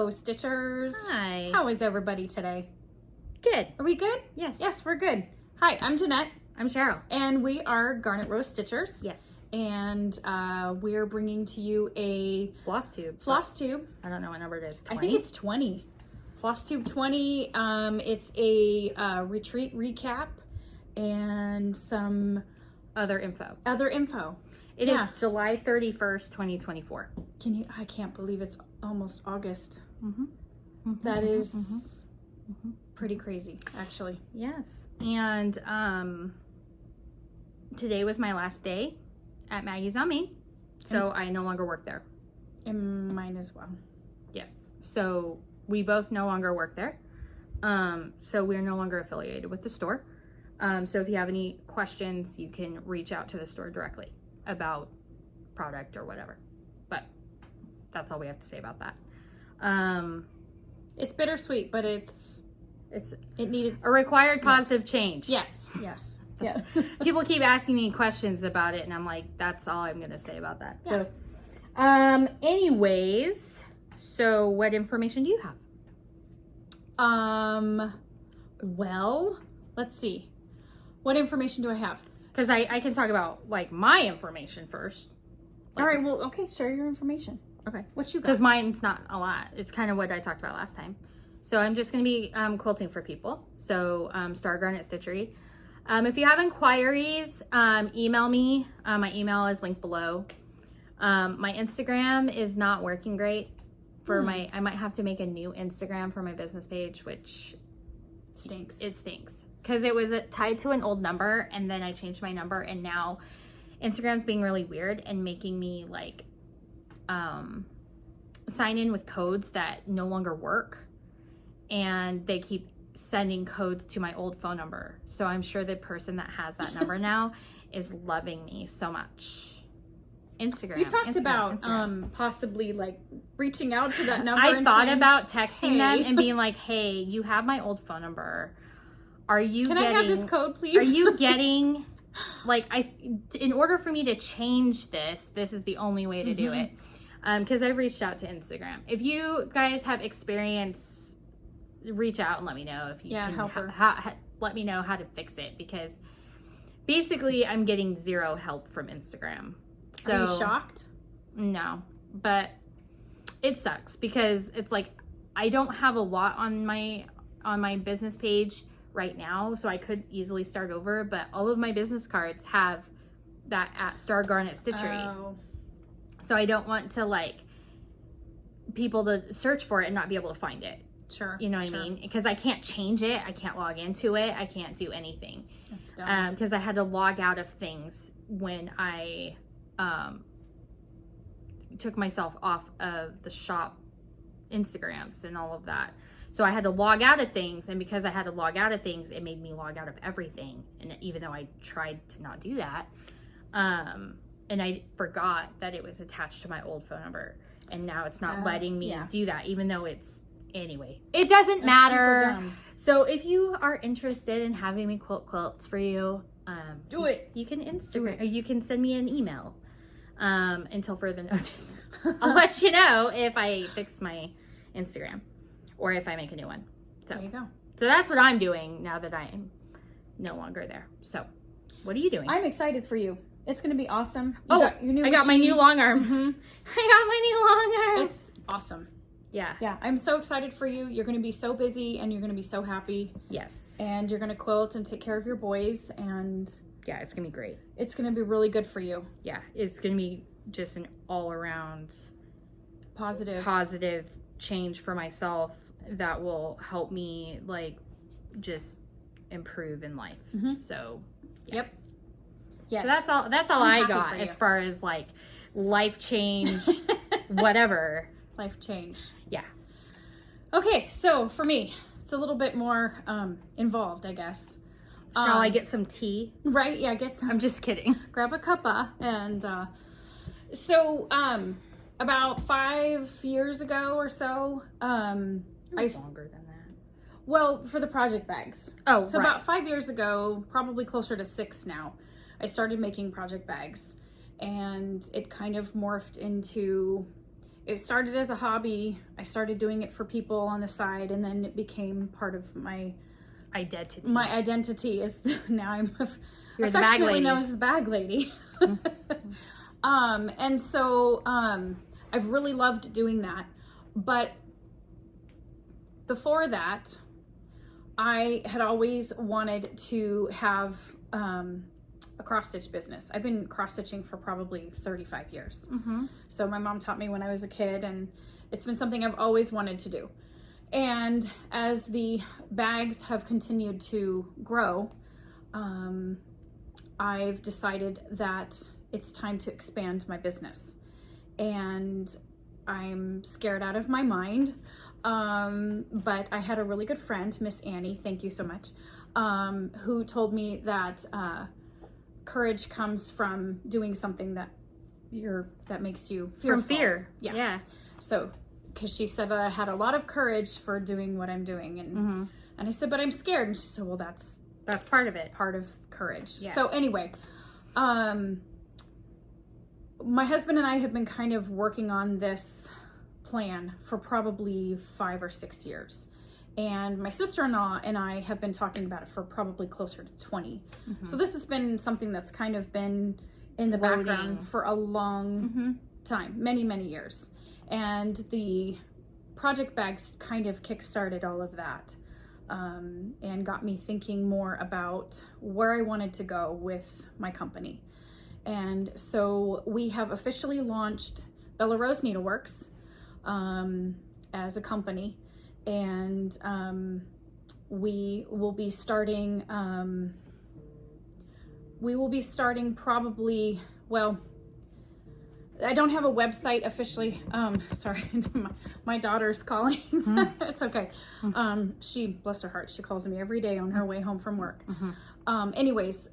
Hello, Stitchers. Hi. How is everybody today? Good. Are we good? Yes. Yes, we're good. Hi, I'm Jeanette. I'm Cheryl. And we are Garnet Rose Stitchers. Yes. And we're bringing to you a Flosstube. I don't know what number it is. 20? I think it's 20. Flosstube 20. It's a retreat recap and some other info. It is July 31st, 2024. I can't believe it's almost August. Mm-hmm. That is pretty crazy, actually. Yes. And today was my last day at Maggie's on Main, so I no longer work there. And mine as well. Yes. So we both no longer work there. So we're no longer affiliated with the store. So if you have any questions, you can reach out to the store directly about product or whatever. But that's all we have to say about that. It's bittersweet, but it needed a required positive change. Yes. Yeah. People keep asking me questions about it, and I'm like, that's all I'm gonna say about that. Yeah. So anyways, so what information do you have? Well, let's see. What information do I have? Because I can talk about like my information first. All right, well, okay, share your information. Okay. What you got? Because mine's not a lot. It's kind of what I talked about last time. So I'm just going to be quilting for people. So Star Garnet Stitchery. If you have inquiries, email me. My email is linked below. My Instagram is not working great. I might have to make a new Instagram for my business page, which stinks. It stinks. Because it was tied to an old number, and then I changed my number, and now Instagram's being really weird and making me like sign in with codes that no longer work, and they keep sending codes to my old phone number. So I'm sure the person that has that number now is loving me so much. Instagram. You talked about possibly like reaching out to that number. I thought about texting them and being like, "Hey, you have my old phone number. Can I have this code, please? Are you getting like in order for me to change this is the only way to do it." Because I've reached out to Instagram. If you guys have experience, reach out and let me know if you can help her. Let me know how to fix it, because basically I'm getting zero help from Instagram. So, are you shocked? No, but it sucks because it's like I don't have a lot on my business page right now, so I could easily start over, but all of my business cards have that at Star Garnet Stitchery. Oh. So I don't want to like people to search for it and not be able to find it. Sure. You know what I mean? Because I can't change it. I can't log into it. I can't do anything. That's dumb. Because I had to log out of things when I took myself off of the shop Instagrams and all of that. So I had to log out of things, and because I had to log out of things, it made me log out of everything. And even though I tried to not do that, and I forgot that it was attached to my old phone number, and now it's not letting me do that, even though anyway, it doesn't matter. So if you are interested in having me quilt quilts for you, do it. You can Instagram, or you can send me an email until further notice. I'll let you know if I fix my Instagram or if I make a new one. So there you go. So that's what I'm doing now that I am no longer there. So what are you doing? I'm excited for you. It's going to be awesome. I got my new long arm. I got my new long arm. It's awesome. Yeah. Yeah. I'm so excited for you. You're going to be so busy and you're going to be so happy. Yes. And you're going to quilt and take care of your boys, and yeah, it's going to be great. It's going to be really good for you. Yeah. It's going to be just an all around positive change for myself that will help me like just improve in life. So yeah. Yep. Yes. So that's all I got as far as like life change, whatever. Life change. Yeah. Okay, so for me, it's a little bit more involved, I guess. Shall I get some tea? Right, yeah, get some. I'm just kidding. Grab a cuppa. And so about 5 years ago or so, longer than that. Well, for the project bags. Oh, so about 5 years ago, probably closer to 6 now, I started making project bags, and it kind of morphed into it started as a hobby. I started doing it for people on the side, and then it became part of my identity. My identity is now I'm You're the bag lady. known as the bag lady. And so I've really loved doing that. But before that, I had always wanted to have a cross stitch business. I've been cross stitching for probably 35 years. So my mom taught me when I was a kid, and it's been something I've always wanted to do. And as the bags have continued to grow, I've decided that it's time to expand my business. And I'm scared out of my mind. But I had a really good friend, Miss Annie, thank you so much, who told me that courage comes from doing something that makes you fearful. From fear. Yeah. So, because she said that I had a lot of courage for doing what I'm doing, and I said, but I'm scared, and she said, well, that's part of it. Part of courage. Yeah. So anyway, my husband and I have been kind of working on this plan for probably 5 or 6 years. And my sister-in-law and I have been talking about it for probably closer to 20. So this has been something that's kind of been in the background for a long time, many, many years. And the project bags kind of kickstarted all of that, and got me thinking more about where I wanted to go with my company. And so we have officially launched Bella Rose Needleworks as a company, and we will be starting probably, well, I don't have a website officially. Sorry, my daughter's calling. It's okay. She, bless her heart, she calls me every day on her way home from work. Anyways,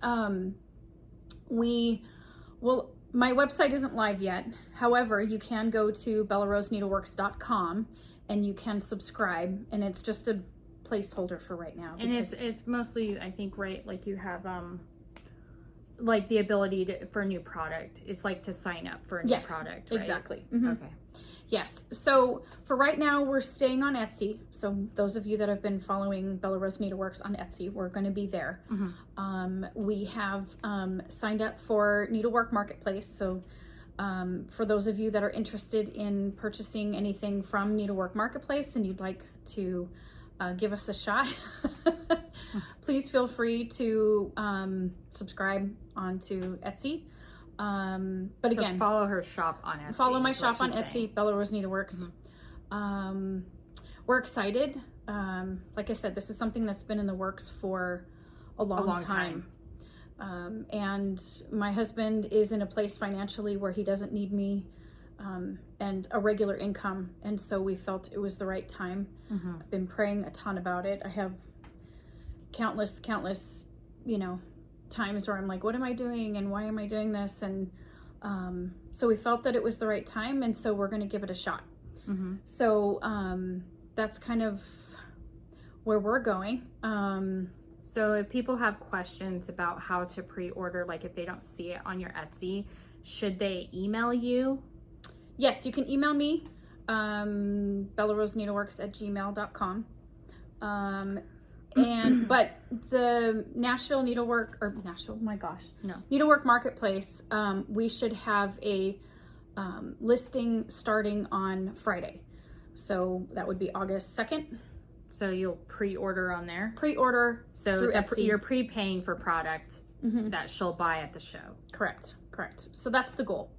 my website isn't live yet. However, you can go to bellaroseneedleworks.com and you can subscribe, and it's just a placeholder for right now. And it's mostly, I think, right, like you have like the ability for a new product. It's like to sign up for a new product, right? Exactly. Okay. Yes. So for right now, we're staying on Etsy. So those of you that have been following Bella Rose Needleworks on Etsy, we're going to be there. We have signed up for Needlework Marketplace. So for those of you that are interested in purchasing anything from Needlework Marketplace and you'd like to give us a shot, please feel free to subscribe onto Etsy. But again, follow her shop on Etsy. Follow my shop on Etsy, Bella Rose Needleworks. We're excited. Like I said, this is something that's been in the works for a long time. And my husband is in a place financially where he doesn't need me and a regular income. And so we felt it was the right time. I've been praying a ton about it. I have countless, times where I'm like, what am I doing? And why am I doing this? And so we felt that it was the right time. And so we're going to give it a shot. So that's kind of where we're going. So if people have questions about how to pre-order, like if they don't see it on your Etsy, should they email you? Yes, you can email me, bellaroseneedleworks@gmail.com. But the Needlework Marketplace, we should have a listing starting on Friday. So that would be August 2nd. So you'll pre-order on there? Pre-order. So you're pre-paying for product that she'll buy at the show. Correct. So that's the goal.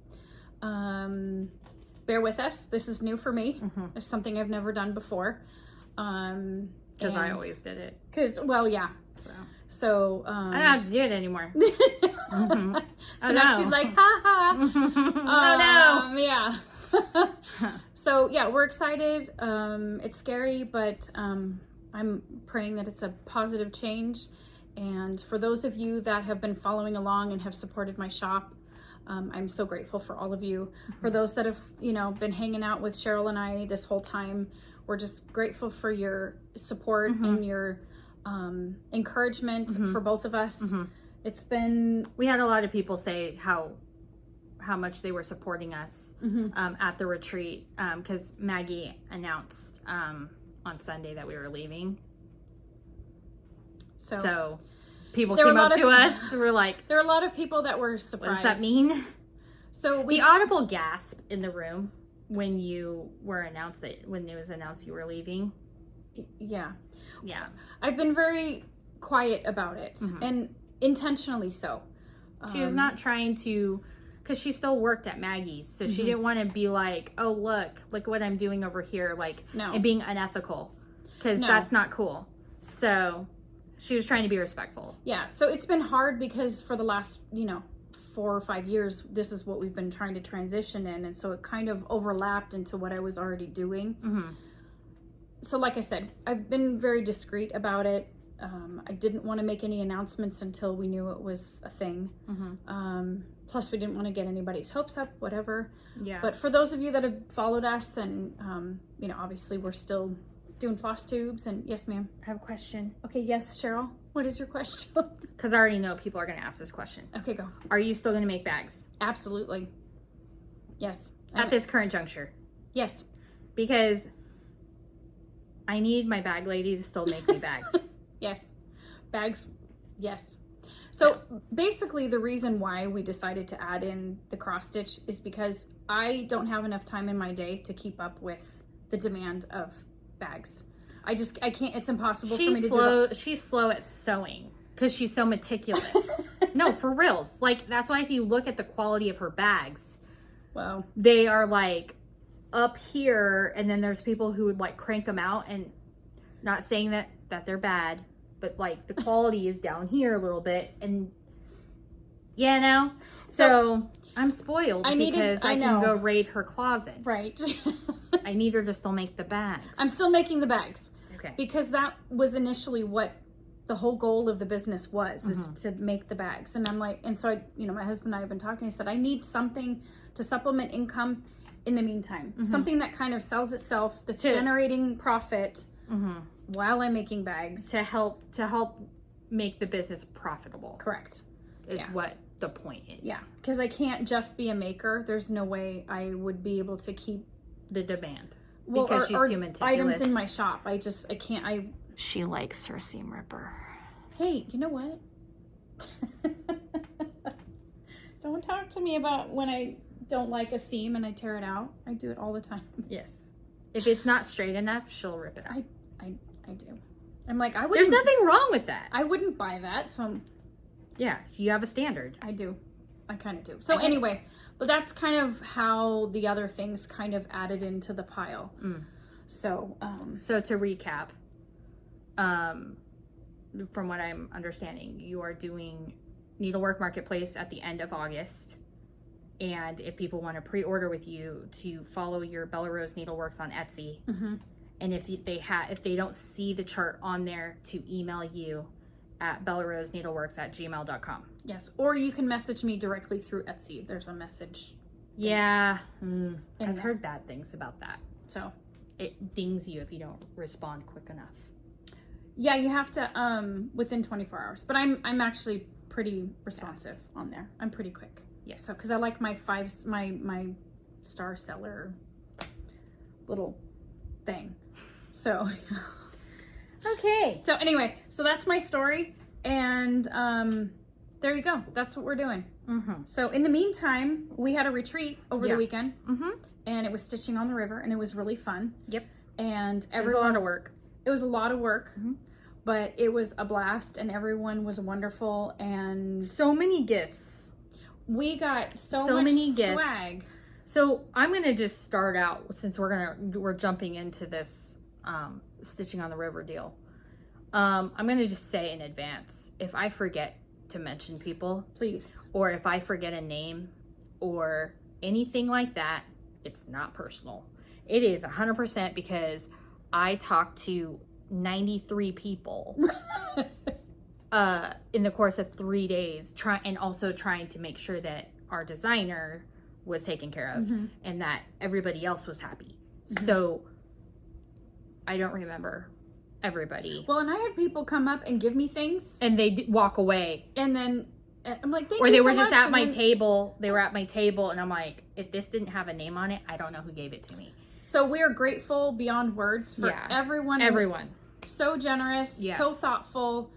Bear with us. This is new for me. It's something I've never done before. Because I always did it. Yeah. So I don't have to do it anymore. So now she's like, ha ha. Oh no. Yeah. So yeah, we're excited. It's scary, but I'm praying that it's a positive change. And for those of you that have been following along and have supported my shop, I'm so grateful for all of you. For those that have, been hanging out with Cheryl and I this whole time, we're just grateful for your support and your encouragement for both of us. It's been... We had a lot of people say how how much they were supporting us Mm-hmm. at the retreat, because Maggie announced on Sunday that we were leaving. So people there came were a up lot to of- us. We're like, There are a lot of people that were what surprised. does that mean? So We audible gasp in the room when you were announced when it was announced you were leaving. Yeah. Yeah. I've been very quiet about it, and intentionally so. She was not trying to, because she still worked at Maggie's, so she didn't want to be like, oh, look what I'm doing over here, like, No. and being unethical, because No. that's not cool. So she was trying to be respectful. Yeah, so it's been hard because for the last, 4 or 5 years, this is what we've been trying to transition in, and so it kind of overlapped into what I was already doing. So like I said, I've been very discreet about it. I didn't want to make any announcements until we knew it was a thing. Plus, we didn't want to get anybody's hopes up, whatever. Yeah. But for those of you that have followed us, and obviously we're still doing Flosstubes, and yes, ma'am. I have a question, Okay, yes, Cheryl. What is your question? because I already know people are going to ask this question. Okay, go. Are you still going to make bags Absolutely. Yes. at this current juncture? Yes. Because I need my bag lady to still make me bags. Yes. Bags. Yes. So basically the reason why we decided to add in the cross stitch is because I don't have enough time in my day to keep up with the demand of bags. I can't, it's impossible for me to do that. She's slow at sewing because she's so meticulous. No, for reals. Like, that's why if you look at the quality of her bags, Wow. they are like up here, and then there's people who would like crank them out, and not saying that they're bad, but like the quality is down here a little bit, and so I'm spoiled because I can go raid her closet. Right. I need her to still make the bags. I'm still making the bags. Okay. Because that was initially what the whole goal of the business was, is to make the bags. And I'm like, and so my husband and I have been talking. I said, I need something to supplement income in the meantime. Something that kind of sells itself, that's generating profit while I'm making bags. to help make the business profitable. Correct. Is what the point is. Yeah. Because I can't just be a maker. There's no way I would be able to keep The demand. well, Because she's or too meticulous. items in my shop. I can't. She likes her seam ripper. Hey, you know what? Don't talk to me about when I don't like a seam and I tear it out. I do it all the time. Yes. If it's not straight enough, she'll rip it out. I do. I'm like, I wouldn't. There's nothing wrong with that. I wouldn't buy that. So Yeah, you have a standard. I do. I kind of do. So anyway, but that's kind of how the other things kind of added into the pile. So, So to recap, from what I'm understanding, you are doing Needlework Marketplace at the end of August. And if people want to pre-order with you, to follow your Bella Rose Needleworks on Etsy. And if they don't see the chart on there, to email you at bellaroseneedleworks@gmail.com. yes. Or you can message me directly through Etsy. There's a message. Yeah. I've there. heard bad things about that. So It dings you if you don't respond quick enough. yeah, you have to within 24 hours. But I'm actually pretty responsive on there. I'm pretty quick. Yes. So because I like my my star seller little thing. So Okay. so anyway, so that's my story, and there you go. That's what we're doing. So in the meantime, we had a retreat over the weekend, and it was Stitching on the River, and it was really fun. Yep. And It was a lot of work. It was a lot of work, but it was a blast, and everyone was wonderful, and So many gifts. we got so So much many gifts. swag. So I'm gonna just start out, since we're jumping into this Stitching on the River deal. I'm gonna just say in advance, if I forget to mention people, Please. or if I forget a name or anything like that, it's not personal. It is 100% because I talked to 93 people in the course of 3 days, and also trying to make sure that our designer was taken care of and that everybody else was happy. So I don't remember everybody. Well, and I had people come up and give me things, And they walk away. and then I'm like, thank or you they so were just much. at my table. They were at my table, and I'm like, if this didn't have a name on it, I don't know who gave it to me. So we are grateful beyond words for everyone. Everyone. So generous, so thoughtful,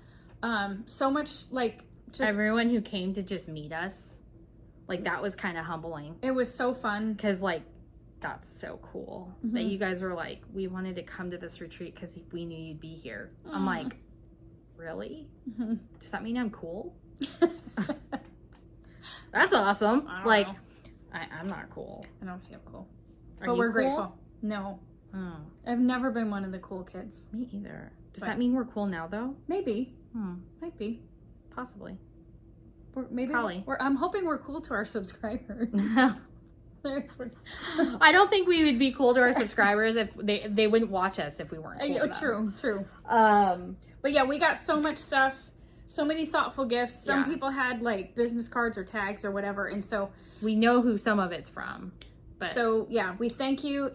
so much like just everyone who came to just meet us. Like, that was kind of humbling. It was so fun. Because, like, that's so cool that you guys were like, we wanted to come to this retreat because we knew you'd be here. I'm like, really? Does that mean I'm cool? That's awesome. Like, I'm not cool. I don't feel cool. Are but you we're cool? grateful. No. Oh. I've never been one of the cool kids. Me either. Does that mean we're cool now, though? Maybe. Might be. Possibly. Probably. I'm hoping we're cool to our subscribers. I don't think we would be cool to our subscribers if they wouldn't watch us if we weren't cool to them. True. But yeah, we got so much stuff, so many thoughtful gifts. Some people had like business cards or tags or whatever, and so we know who some of it's from. But so yeah, we thank you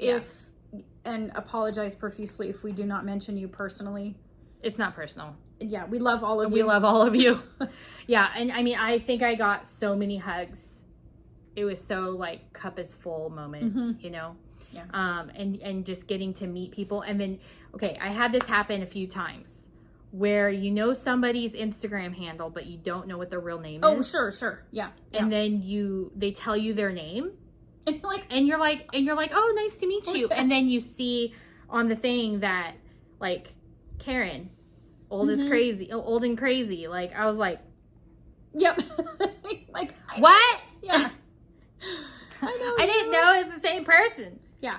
and apologize profusely if we do not mention you personally. It's not personal. Yeah, we love all of you. We love all of you. Yeah, and I mean, I think I got so many hugs. It was so like cup is full moment, you know? Yeah. And just getting to meet people. And then, okay, I had this happen a few times where you know somebody's Instagram handle, but you don't know what their real name is. Oh, sure. Yeah. And then they tell you their name. And you're like, oh, nice to meet you. And then you see on the thing that like Karen, old and crazy. Like, I was like, yep. Like, what? Yeah. I didn't know it was the same person. Yeah.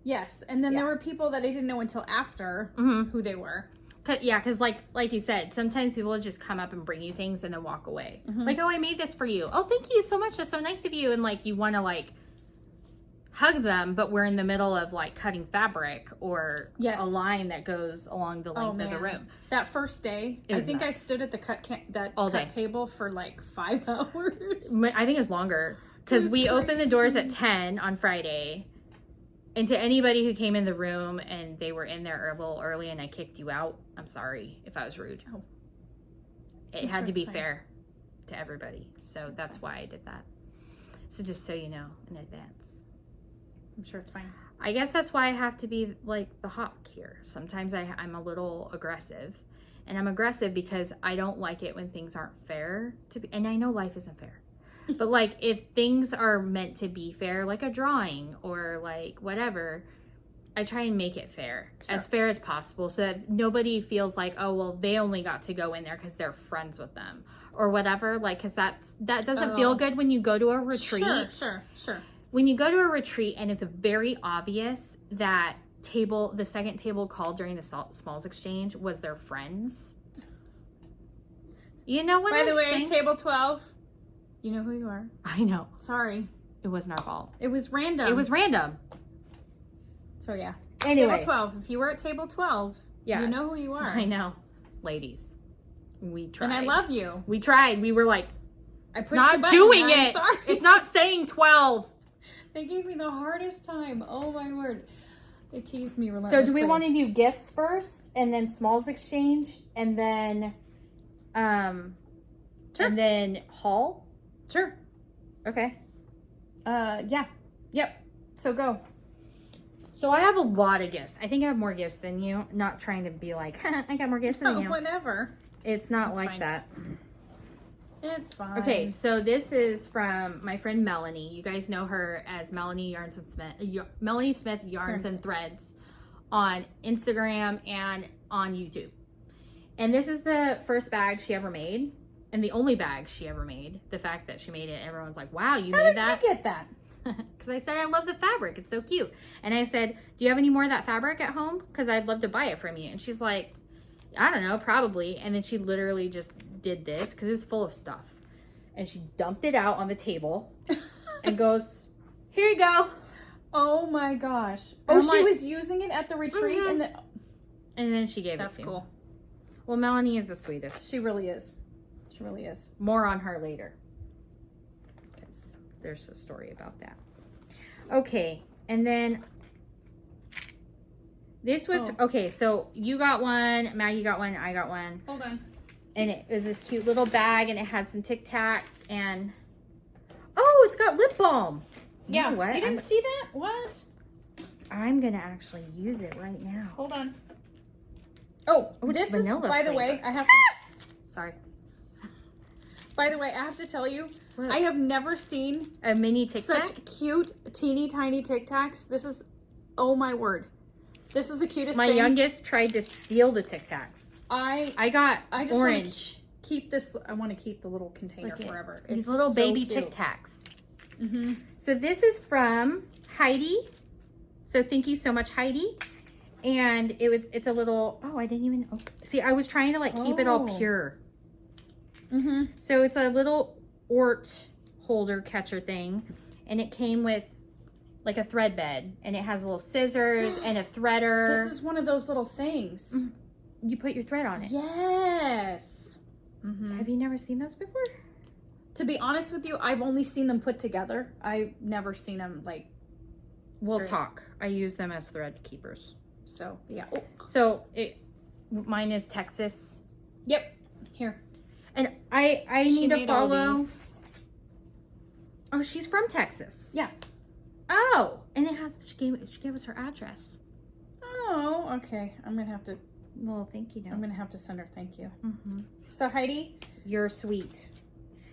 Yes. And then there were people that I didn't know until after who they were. Because like you said, sometimes people will just come up and bring you things and then walk away. Like, oh, I made this for you. Oh, thank you so much. That's so nice of you. And like, you want to like hug them, but we're in the middle of like cutting fabric or a line that goes along the length of the room. That first day, I think I stood at the cut table for like 5 hours. I think it's longer because we opened the doors at 10 on Friday. And to anybody who came in the room and they were in there a little early and I kicked you out, I'm sorry if I was rude. Oh. It had to be fair to everybody. So that's why I did that. So just so you know in advance. I'm sure it's fine. I guess that's why I have to be like the hawk here. Sometimes I'm a little aggressive. And I'm aggressive because I don't like it when things aren't fair to be. And I know life isn't fair. But like if things are meant to be fair, like a drawing or like whatever, I try and make it fair, as fair as possible, so that nobody feels like, oh, well, they only got to go in there because they're friends with them or whatever. Like, because that doesn't feel good when you go to a retreat. Sure. When you go to a retreat and it's very obvious that the second table called during the smalls exchange was their friends. You know what I'm saying? By the way, table 12. You know who you are. I know. Sorry. It wasn't our fault. It was random. So yeah. Anyway. Table 12. If you were at table 12, you know who you are. I know. Ladies. We tried. And I love you. We tried. We were like, it's not doing it. Sorry. It's not saying 12. They gave me the hardest time. Oh my word. They teased me So relentlessly. do we want to do gifts first and then smalls exchange and then and then haul? Sure. Okay. Yeah. Yep. So go. So I have a lot of gifts. I think I have more gifts than you. Not trying to be like, I got more gifts than you. Whatever. It's not like fine. that. It's fine. Okay, so this is from my friend Melanie. You guys know her as Melanie Smith Yarns and Threads on Instagram and on YouTube. And this is the first bag she ever made. And the only bag she ever made. The fact that she made it, everyone's like, wow, you made that? How did you get that? Because I said, I love the fabric. It's so cute. And I said, do you have any more of that fabric at home? Because I'd love to buy it from you. And she's like, I don't know, probably. And then she literally just did this because it was full of stuff. And she dumped it out on the table and goes, here you go. Oh my gosh. And she was using it at the retreat? And then she gave it to me. That's cool. Well, Melanie is the sweetest. She really is. She really is. More on her later. Because there's a story about that. Okay. And then this was, okay, so you got one, Maggie got one, I got one. Hold on. And it was this cute little bag, and it had some Tic Tacs, and oh, it's got lip balm. You know what? You didn't see that? What? I'm gonna actually use it right now. Hold on. Oh, this is, by the way, I have to... Sorry. By the way, I have to tell you, What? I have never seen A mini Tic Tac? such cute, teeny tiny Tic Tacs. This is, oh my word. This is the cutest My thing. youngest tried to steal the Tic Tacs. I got just orange. Keep this, I want to keep the little container forever. These It's little so baby cute. Tic Tacs. So this is from Heidi. So thank you so much, Heidi. And it's a little, oh, I didn't even, see, I was trying to like keep it all pure. So it's a little Ort holder catcher thing. And it came with like a thread bed. And it has little scissors and a threader. This is one of those little things. You put your thread on it. Yes. Have you never seen those before? To be honest with you, I've only seen them put together. I've never seen them like We'll straight. talk. I use them as thread keepers. So, yeah. Oh. So mine is Texas. Yep. Here. And I need to made all follow. these. Oh, she's from Texas. Yeah. Oh, and it has, she gave us her address. Oh, okay. I'm going to have to, Well, thank you. I'm going to have to send her thank you. Mm-hmm. So, Heidi. You're sweet.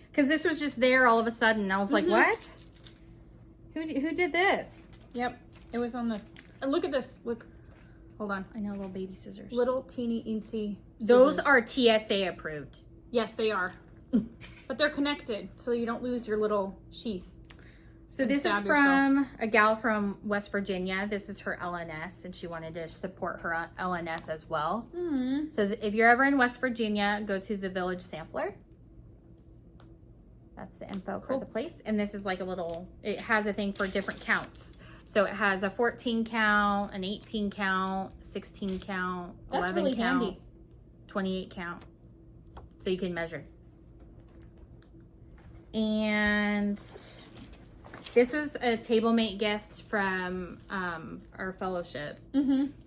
Because this was just there all of a sudden. I was like, what? Who did this? Yep. It was on the, and look at this. Look. Hold on. I know, little baby scissors. Little teeny eensy scissors. Those are TSA approved. Yes, they are. But they're connected, so you don't lose your little sheath. So this is from a gal from West Virginia. This is her LNS, and she wanted to support her LNS as well. So if you're ever in West Virginia, go to the Village Sampler. That's the info for the place. And this is like a little, it has a thing for different counts. So it has a 14 count, an 18 count, 16 count, That's 11 really count, handy. 28 count. So you can measure. And this was a table mate gift from our fellowship.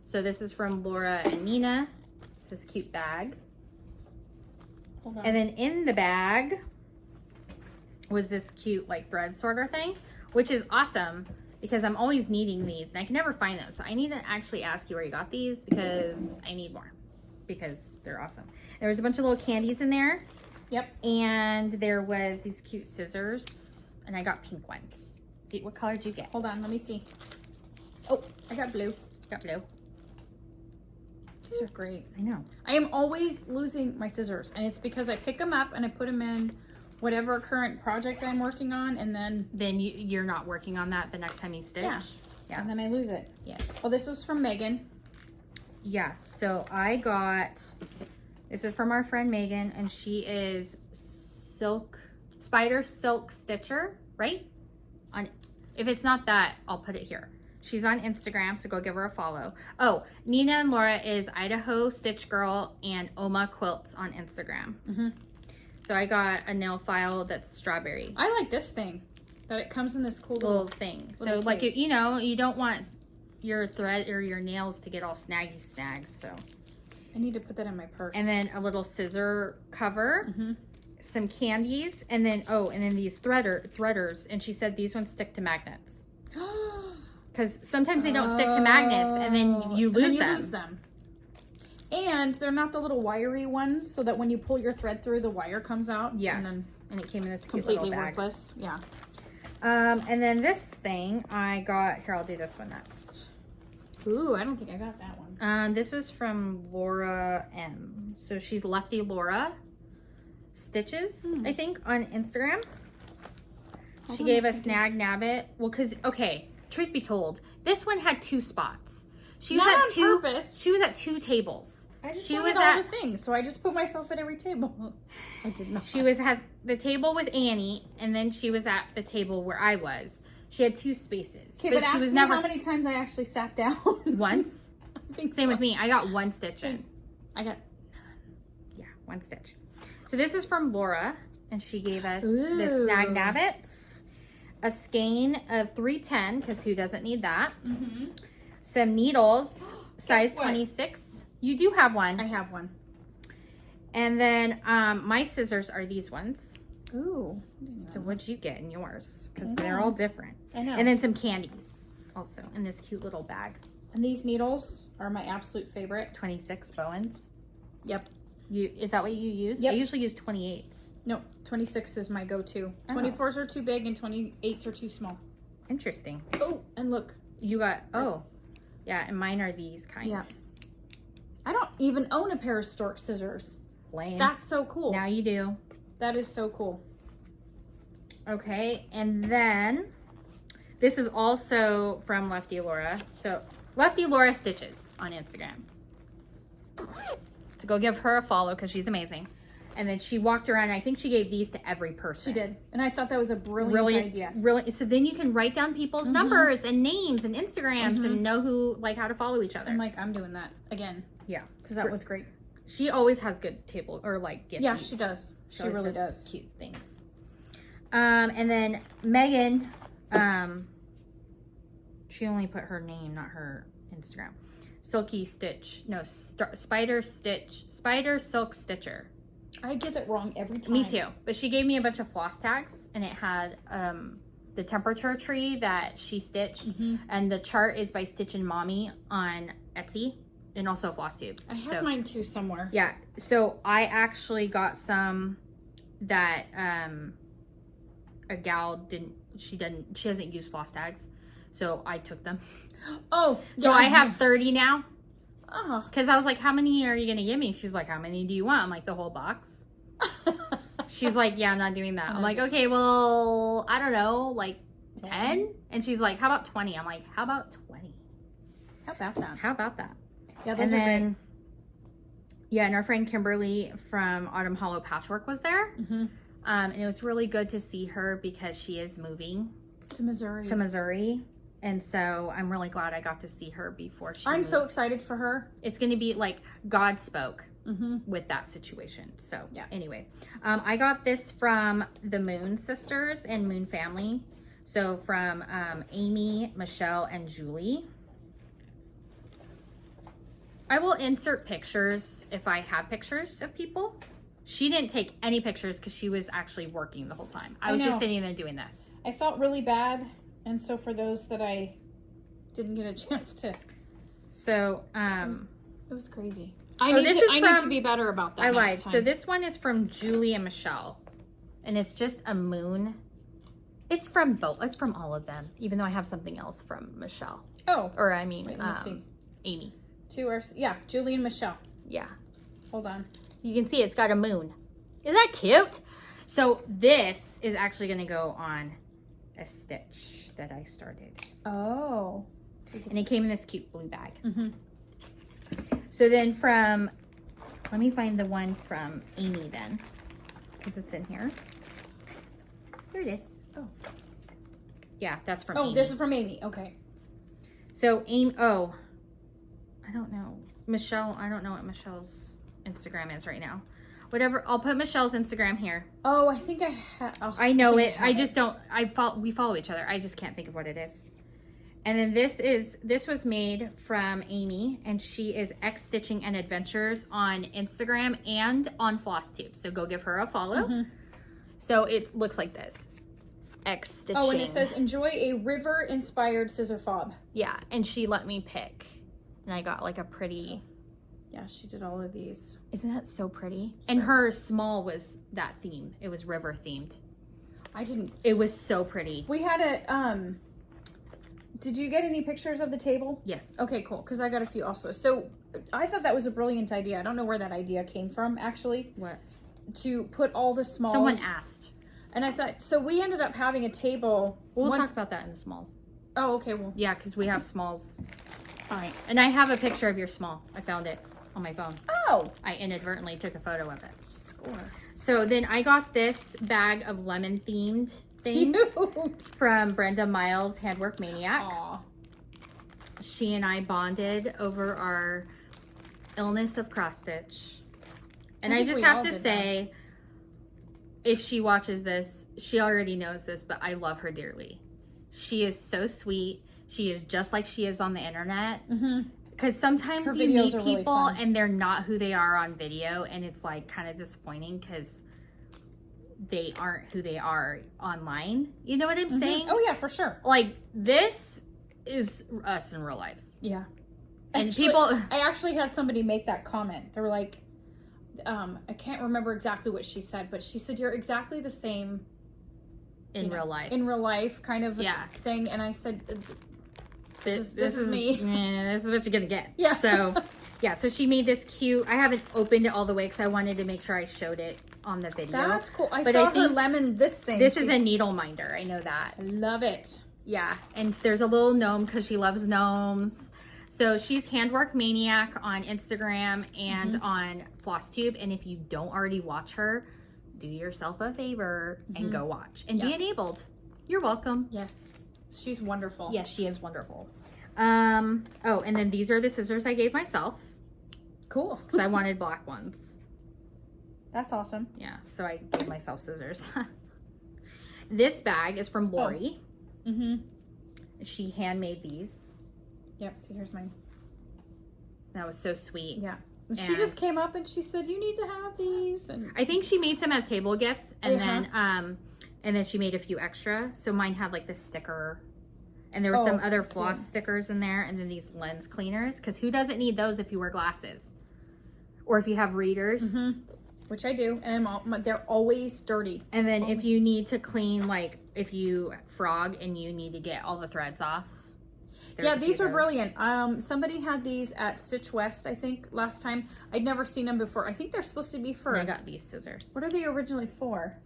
So this is from Laura and Nina. It's this cute bag. Hold on. And then in the bag was this cute like thread sorter thing, which is awesome because I'm always needing these and I can never find them. So I need to actually ask you where you got these because I need more because they're awesome. There was a bunch of little candies in there. Yep. And there was these cute scissors and I got pink ones. See, what color did you get? Hold on, let me see. Oh, I got blue. Got blue. These are great. I know. I am always losing my scissors, and it's because I pick them up and I put them in whatever current project I'm working on, and then You're not working on that the next time you stitch? Yeah. And then I lose it. Yes. Oh, this is from Megan. Yeah, so I got, this is from our friend Megan, and she is Spider Silk Stitcher, right? If it's not that, I'll put it here. She's on Instagram, so go give her a follow. Oh, Nina and Laura is Idaho Stitch Girl and Oma Quilts on Instagram. So I got a nail file that's strawberry. I like this thing, that it comes in this cool Little thing. So like, case. you know, you don't want your thread or your nails to get all snaggy snags, so. I need to put that in my purse. And then a little scissor cover, some candies, and then, and then these threaders. And she said these ones stick to magnets. Because sometimes they don't stick to magnets and then you lose them. And they're not the little wiry ones, so that when you pull your thread through, the wire comes out. Yes. And it came in this cute Completely little bag. worthless. Yeah. And then this thing I got, here, I'll do this one next. Ooh, I don't think I got that one. This was from Laura M. So she's Lefty Laura Stitches, I think, on Instagram. She gave a snag nabbit. Well, because, okay, truth be told, this one had 2 spots. She was Not at on purpose. She was at 2 tables. I just she wanted was all at the things, so I just put myself at every table. I did not. She was at the table with Annie, and then she was at the table where I was. She had 2 spaces. Okay, but she ask was me never how many times I actually sat down. once. I think Same so. with me. I got 1 stitch in. I got 1 stitch. So this is from Laura, and she gave us the snag nabbits, a skein of 310 because who doesn't need that? Some needles, size 26. You do have one. I have one. And then my scissors are these ones. Ooh. So what'd you get in yours? Because they're all different. I know. And then some candies also in this cute little bag. And these needles are my absolute favorite. 26 Bowens. Yep. Is that what you use? Yep. I usually use 28s. No, 26 is my go-to. 24s are too big and 28s are too small. Interesting. Oh, and look. You got, yeah, and mine are these kind. Yeah. I don't even own a pair of stork scissors. Lame. That's so cool. Now you do. That is so cool. Okay, and then this is also from Lefty Laura. So Lefty Laura Stitches on Instagram. So go give her a follow because she's amazing. And then she walked around, and I think she gave these to every person. She did. And I thought that was a brilliant idea. Really. So then you can write down people's numbers and names and Instagrams and know who, like, how to follow each other. I'm like, I'm doing that again. Yeah. Because that was great. She always has good table or like gift. Yeah, she does. She always really does. Cute things. And then Megan, she only put her name, not her Instagram. Spider Silk Stitcher. I get it wrong every time. Me too. But she gave me a bunch of floss tags, and it had the temperature tree that she stitched, and the chart is by Stitch and Mommy on Etsy, and also Flosstube. I have mine too somewhere. Yeah. So I actually got some that a gal she doesn't use floss tags, so I took them. Oh, so I have 30 now. Oh. Because I was like, how many are you gonna give me? She's like, how many do you want? I'm like, the whole box. She's like, yeah, I'm not doing that. I'm like, okay, well, I don't know, like 10? And she's like, how about 20? I'm like, how about 20? How about that? How about that? Yeah, those are great. Yeah, and our friend Kimberly from Autumn Hollow Patchwork was there. And it was really good to see her because she is moving to Missouri. And so I'm really glad I got to see her before she I'm moved. So excited for her. It's going to be like God spoke with that situation. So yeah. Anyway, I got this from the Moon Sisters and Moon Family. So from Aimee, Michelle, and Julie. I will insert pictures if I have pictures of people. She didn't take any pictures because she was actually working the whole time. I was just sitting there doing this. I felt really bad. And so for those that I didn't get a chance to. So, it was crazy. I need to be better about that. I lied. So this one is from Julie and Michelle. And it's just a moon. It's from both. It's from all of them. Even though I have something else from Michelle. Oh. Or I mean, wait, let me see. Aimee. Julie and Michelle. Yeah. Hold on. You can see it's got a moon. Isn't that cute? So this is actually going to go on a stitch that I started. Oh. And it came in this cute blue bag. So then let me find the one from Aimee then. Because it's in here. Here it is. Oh. Yeah, that's from Aimee. Aimee. This is from Aimee. Okay. So I don't know. Michelle, I don't know what Michelle's Instagram is right now. Whatever, I'll put Michelle's Instagram here. Oh, I think I know it. I just don't. We follow each other. I just can't think of what it is. And then this was made from Aimee, and she is X Stitching and Adventures on Instagram and on Flosstube. So go give her a follow. So it looks like this. X Stitching. Oh, and it says enjoy a river-inspired scissor fob. Yeah, and she let me pick, and I got like a pretty. Yeah, she did all of these. Isn't that so pretty? And her small was that theme. It was river themed. It was so pretty. We had a, did you get any pictures of the table? Yes. Okay, cool. Because I got a few also. So I thought that was a brilliant idea. I don't know where that idea came from, actually. What? To put all the smalls. Someone asked. And I thought, so we ended up having a table. We'll talk about that in the smalls. Oh, okay. Well, yeah, because we have smalls. All right. And I have a picture of your small. I found it on my phone. Oh. I inadvertently took a photo of it. Score. So then I got this bag of lemon themed things from Brenda Miles, Handwork Maniac. Aww. She and I bonded over our illness of cross stitch. And I just have to say, if she watches this, she already knows this, but I love her dearly. She is so sweet. She is just like she is on the internet. because sometimes Her you videos meet are really people fun. and they're not who they are on video, and it's like kind of disappointing because they aren't who they are online. You know what I'm saying? Oh yeah, for sure. Like, this is us in real life. Yeah. And Actually, people, I actually had somebody make that comment. They were like, I can't remember exactly what she said, but she said, you're exactly the same in real life. in real life, kind of thing. And I said, this is me. Yeah, this is what you're gonna get. Yeah. So, yeah. So she made this cute. I haven't opened it all the way because I wanted to make sure I showed it on the video. That's cool. I But saw I her think lemon this thing. This is a needle minder. I know that. I love it. Yeah. And there's a little gnome because she loves gnomes. So she's Handwork Maniac on Instagram and on Flosstube. And if you don't already watch her, do yourself a favor and go watch and be enabled. You're welcome. Yes. She's wonderful. Yes, she is wonderful. Oh, and then these are the scissors I gave myself Cool. because I wanted black ones. That's awesome. Yeah, so I gave myself scissors. This bag is from Lori. She handmade these. Yep. So here's mine. That was so sweet. Yeah. She just came up and she said, "You need to have these." And I think she made some as table gifts, and then she made a few extra. So mine had like this sticker, and there were some other floss stickers in there, and then these lens cleaners. Because who doesn't need those if you wear glasses, or if you have readers? which I do, and they're always dirty. And then if you need to clean, like if you frog and you need to get all the threads off. Yeah, these are brilliant. Somebody had these at Stitch West, I think, last time. I'd never seen them before. I think they're supposed to be for... I got these scissors. What are they originally for?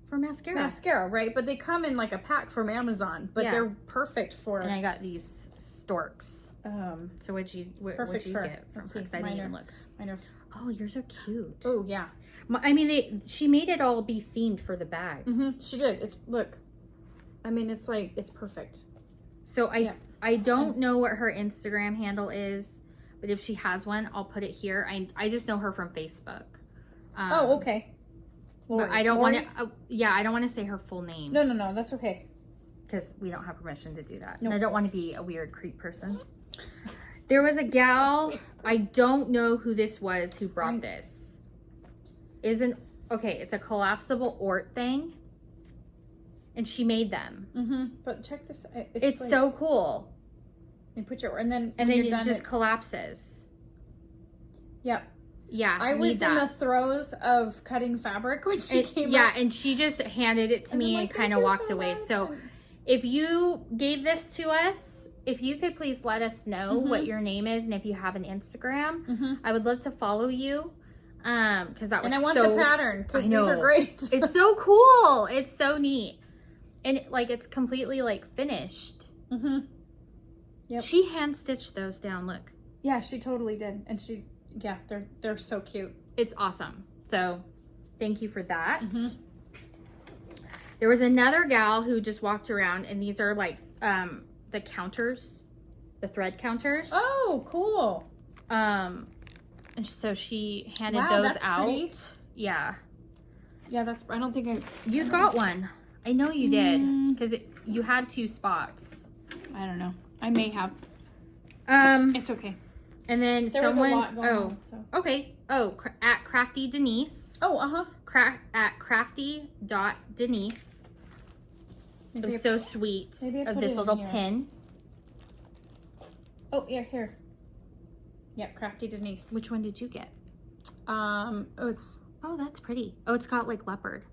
For mascara. Mascara, right? But they come in like a pack from Amazon. But they're perfect for... And I got these storks. So what'd you get from? Let's see, Because I didn't even look. Mine are... Oh, yours are cute. Oh, yeah. I mean, she made it all be themed for the bag. She did. It's... Look. I mean, it's like... It's perfect. So I don't know what her Instagram handle is, but if she has one, I'll put it here. I just know her from Facebook. Oh, okay. Lori. But I don't want to. I don't want to say her full name. No. That's okay. Because we don't have permission to do that. Nope. And I don't want to be a weird creep person. There was a gal. I don't know who this was who brought this. It's a collapsible Ort thing. And she made them. But check this. It's like, so cool. You put and then it just collapses. Yep. Yeah. I was in the throes of cutting fabric when she came up. Yeah, and she just handed it to me and kind of walked away. So if you gave this to us, if you could please let us know what your name is and if you have an Instagram, I would love to follow you. Because that was and I want the pattern because these are great. It's so cool. It's so neat. And it's completely finished. Yep. She hand stitched those down. Look. Yeah, she totally did. And they're so cute. It's awesome. So thank you for that. There was another gal who just walked around, and these are the counters, the thread counters. Oh, cool. And so she handed those out. Pretty. Yeah. Yeah, I don't think You got one. I know you did because you had 2 spots. I don't know. I may have. It's okay. And then there was a lot going on, so. Okay. Oh, at Crafty Denise. Oh, At crafty.denise. It was so sweet of this little pin. Oh, yeah, here. Yep, Crafty Denise. Which one did you get? Oh, that's pretty. Oh, it's got leopard.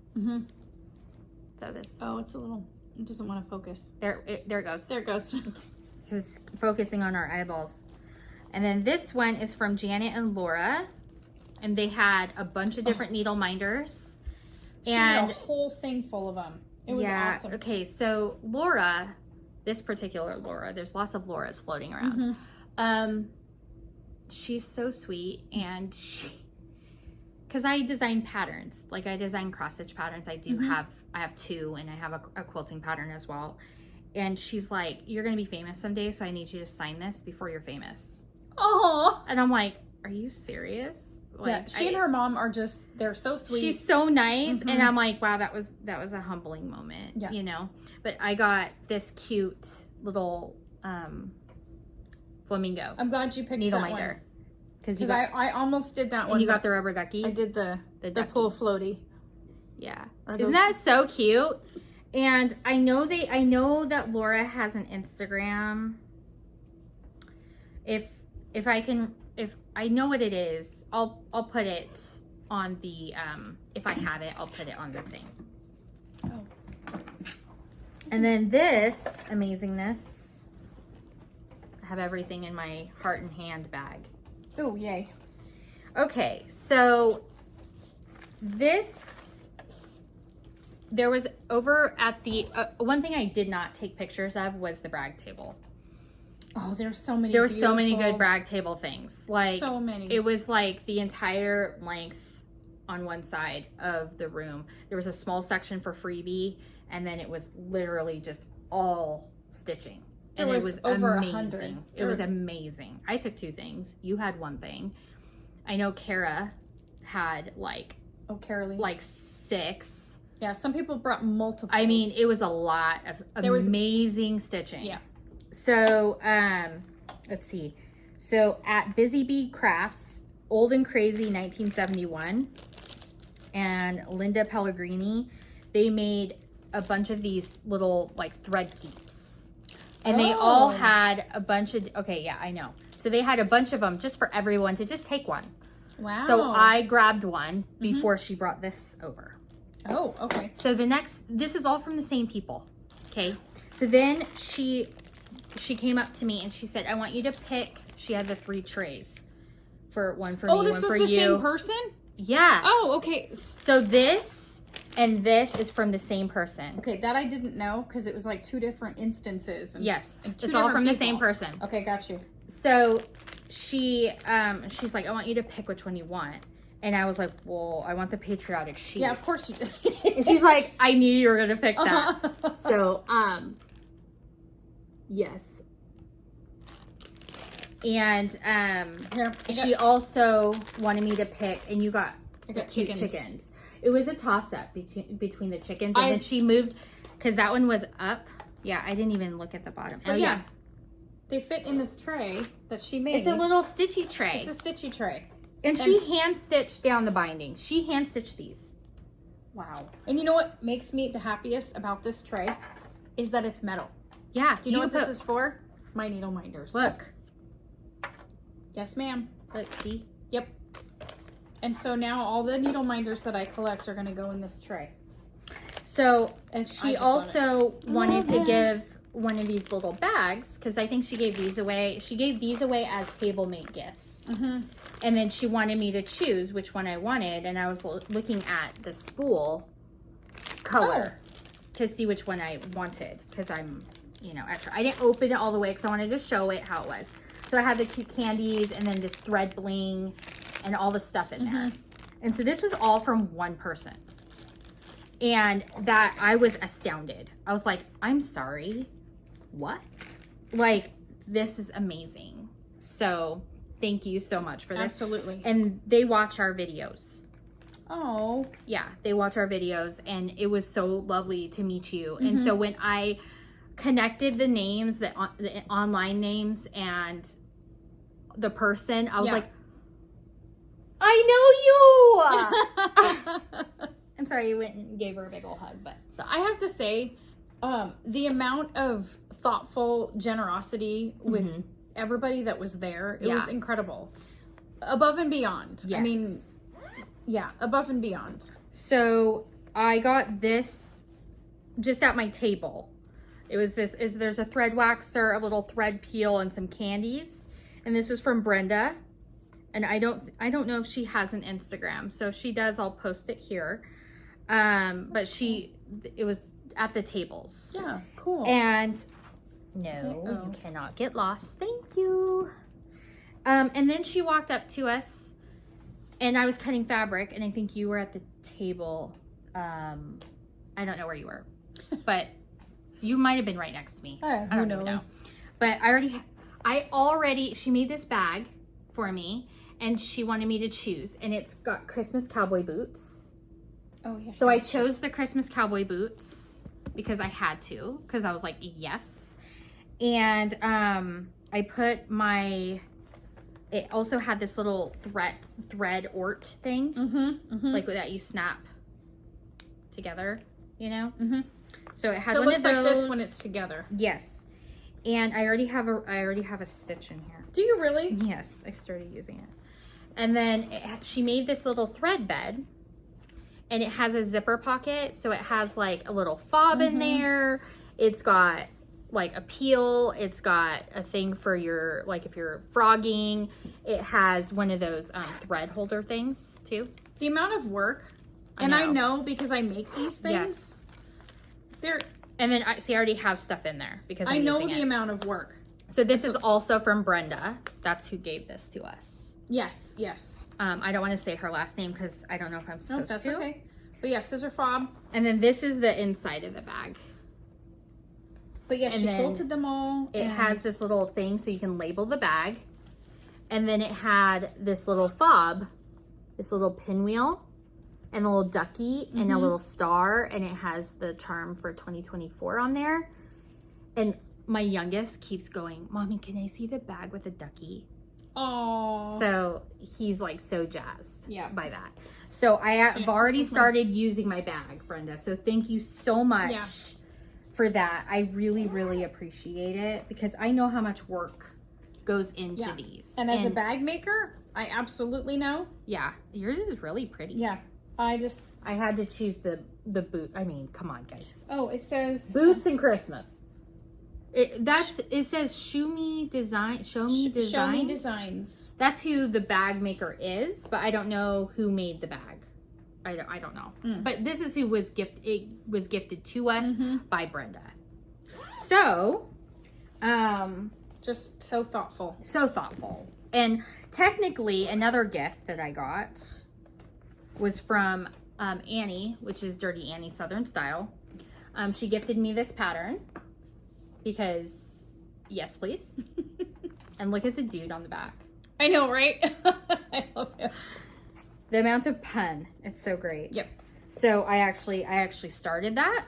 So this. Oh, it's a little. It doesn't want to focus. There it goes. There it goes. It's focusing on our eyeballs. And then this one is from Janet and Laura, and they had a bunch of different needle minders. She had a whole thing full of them. It was awesome. Okay, so Laura, this particular Laura, there's lots of Lauras floating around. She's so sweet, and because I design patterns, I design cross stitch patterns. I have 2, and I have a quilting pattern as well. And she's like, "You're gonna be famous someday, so I need you to sign this before you're famous." Oh, and I'm like, "Are you serious?" She and her mom are they're so sweet. She's so nice, and I'm like, "Wow, that was a humbling moment." But I got this cute little flamingo. I'm glad you picked needle that minder. one. Because I almost did that one. And you got the rubber ducky? I did the pull floaty. Yeah. Isn't that so cute? And I know that Laura has an Instagram. If I know what it is, I'll put it on the if I have it, I'll put it on the thing. Oh. And then this amazingness, I have everything in my heart and hand bag. Oh, yay. Okay, so there was over at the, one thing I did not take pictures of was the brag table. Oh, there's so many. There were so many good brag table things. Like, so many. It was like the entire length on one side of the room. There was a small section for freebie, and then it was literally just all stitching. And it was over amazing. 100. It was amazing. I took 2 things. You had 1 thing. I know Kara had like 6. Yeah, some people brought multiple. I mean, it was a lot of amazing stitching. Yeah. So, let's see. So at Busy Bee Crafts, Old and Crazy 1971, and Linda Pellegrini, they made a bunch of these little like thread keeps. And they all had a bunch of, okay, yeah, I know. So they had a bunch of them just for everyone to just take one. Wow. So I grabbed one before she brought this over. Oh, okay. So this is all from the same people. Okay. So then she came up to me and she said, I want you to pick, she had the 3 trays. One for me, one for you. Oh, this was the same person? Yeah. Oh, okay. So this and this is from the same person. Okay, that I didn't know because it was like 2 different instances. Yes. And it's all from the same person. Okay, got you. So she's like, I want you to pick which one you want. And I was like, well, I want the patriotic sheep. Yeah, of course you did. And she's like, I knew you were going to pick that. So, yes. And she also wanted me to pick, and you got cute chickens. It was a toss-up between the chickens. And then she moved, because that one was up. Yeah, I didn't even look at the bottom. Oh, yeah. They fit in this tray that she made. It's a little stitchy tray. It's a stitchy tray. And she hand-stitched down the binding. She hand-stitched these. Wow. And you know what makes me the happiest about this tray? Is that it's metal. Yeah. Do you know what this is for? My needle minders. Look. Yes, ma'am. Look, see? Yep. And so now all the needle minders that I collect are going to go in this tray. So she also wanted to give one of these little bags, because I think she gave these away. She gave these away as table mate gifts. Mm-hmm. And then she wanted me to choose which one I wanted. And I was looking at the spool color to see which one I wanted, because I'm, extra. I didn't open it all the way because I wanted to show it how it was. So I had the cute candies and then this thread bling and all the stuff in there. And so this was all from one person. And that I was astounded. I was like, I'm sorry. What? Like, this is amazing. So thank you so much for this. Absolutely. And they watch our videos. Oh. Yeah, they watch our videos, and it was so lovely to meet you. And so when I connected the names, the online names, and the person, I was like, I know you! I'm sorry you went and gave her a big old hug, but. So I have to say, the amount of thoughtful generosity with everybody that was there, it was incredible. Above and beyond. Yes. I mean, yeah, above and beyond. So I got this just at my table. It was there's a thread waxer, a little thread peel, and some candies. And this was from Brenda. And I don't know if she has an Instagram. So if she does, I'll post it here. But it was at the tables. Yeah, cool. And no, you cannot get lost. Thank you. And then she walked up to us, and I was cutting fabric, and I think you were at the table. I don't know where you were, but you might have been right next to me. I don't even know. But she made this bag for me, and she wanted me to choose, and it's got Christmas cowboy boots. Oh, yeah. So I chose the Christmas cowboy boots because I had to, because I was like, yes. And I put my, it also had this little thread ort thing, like that you snap together, you know? So it had So it one looks of like those. this when it's together. Yes. And I already have a stitch in here. Do you really? Yes, I started using it. And then she made this little thread bed, and it has a zipper pocket. So it has like a little fob in there. It's got like a peel. It's got a thing for your, like if you're frogging. It has one of those thread holder things too. The amount of work, and I know because I make these things. Yes. They're. And then I already have stuff in there because I know the amount of work. So this is also from Brenda. That's who gave this to us. Yes, yes. I don't want to say her last name because I don't know if I'm supposed to. That's okay. But yeah, scissor fob. And then this is the inside of the bag. But yeah, she quilted them all. It has this little thing so you can label the bag. And then it had this little fob, this little pinwheel, and a little ducky, and a little star. And it has the charm for 2024 on there. And my youngest keeps going, Mommy, can I see the bag with a ducky? Oh. So he's like so jazzed by that. So Yeah, I've already started using my bag, Brenda. So thank you so much for that. I really, really appreciate it because I know how much work goes into these. And as a bag maker, I absolutely know. Yeah, yours is really pretty. Yeah. I had to choose the boot. I mean, come on, guys. Oh, it says boots and Christmas. It says show me designs. That's who the bag maker is, but I don't know who made the bag. I don't know. But this is who was gifted to us by Brenda. So, just so thoughtful. So thoughtful. And technically another gift that I got was from Annie, which is Dirty Annie Southern Style. She gifted me this pattern. Because, yes, please. And look at the dude on the back. I know, right? I love him. The amount of pun. It's so great. Yep. So I actually started that.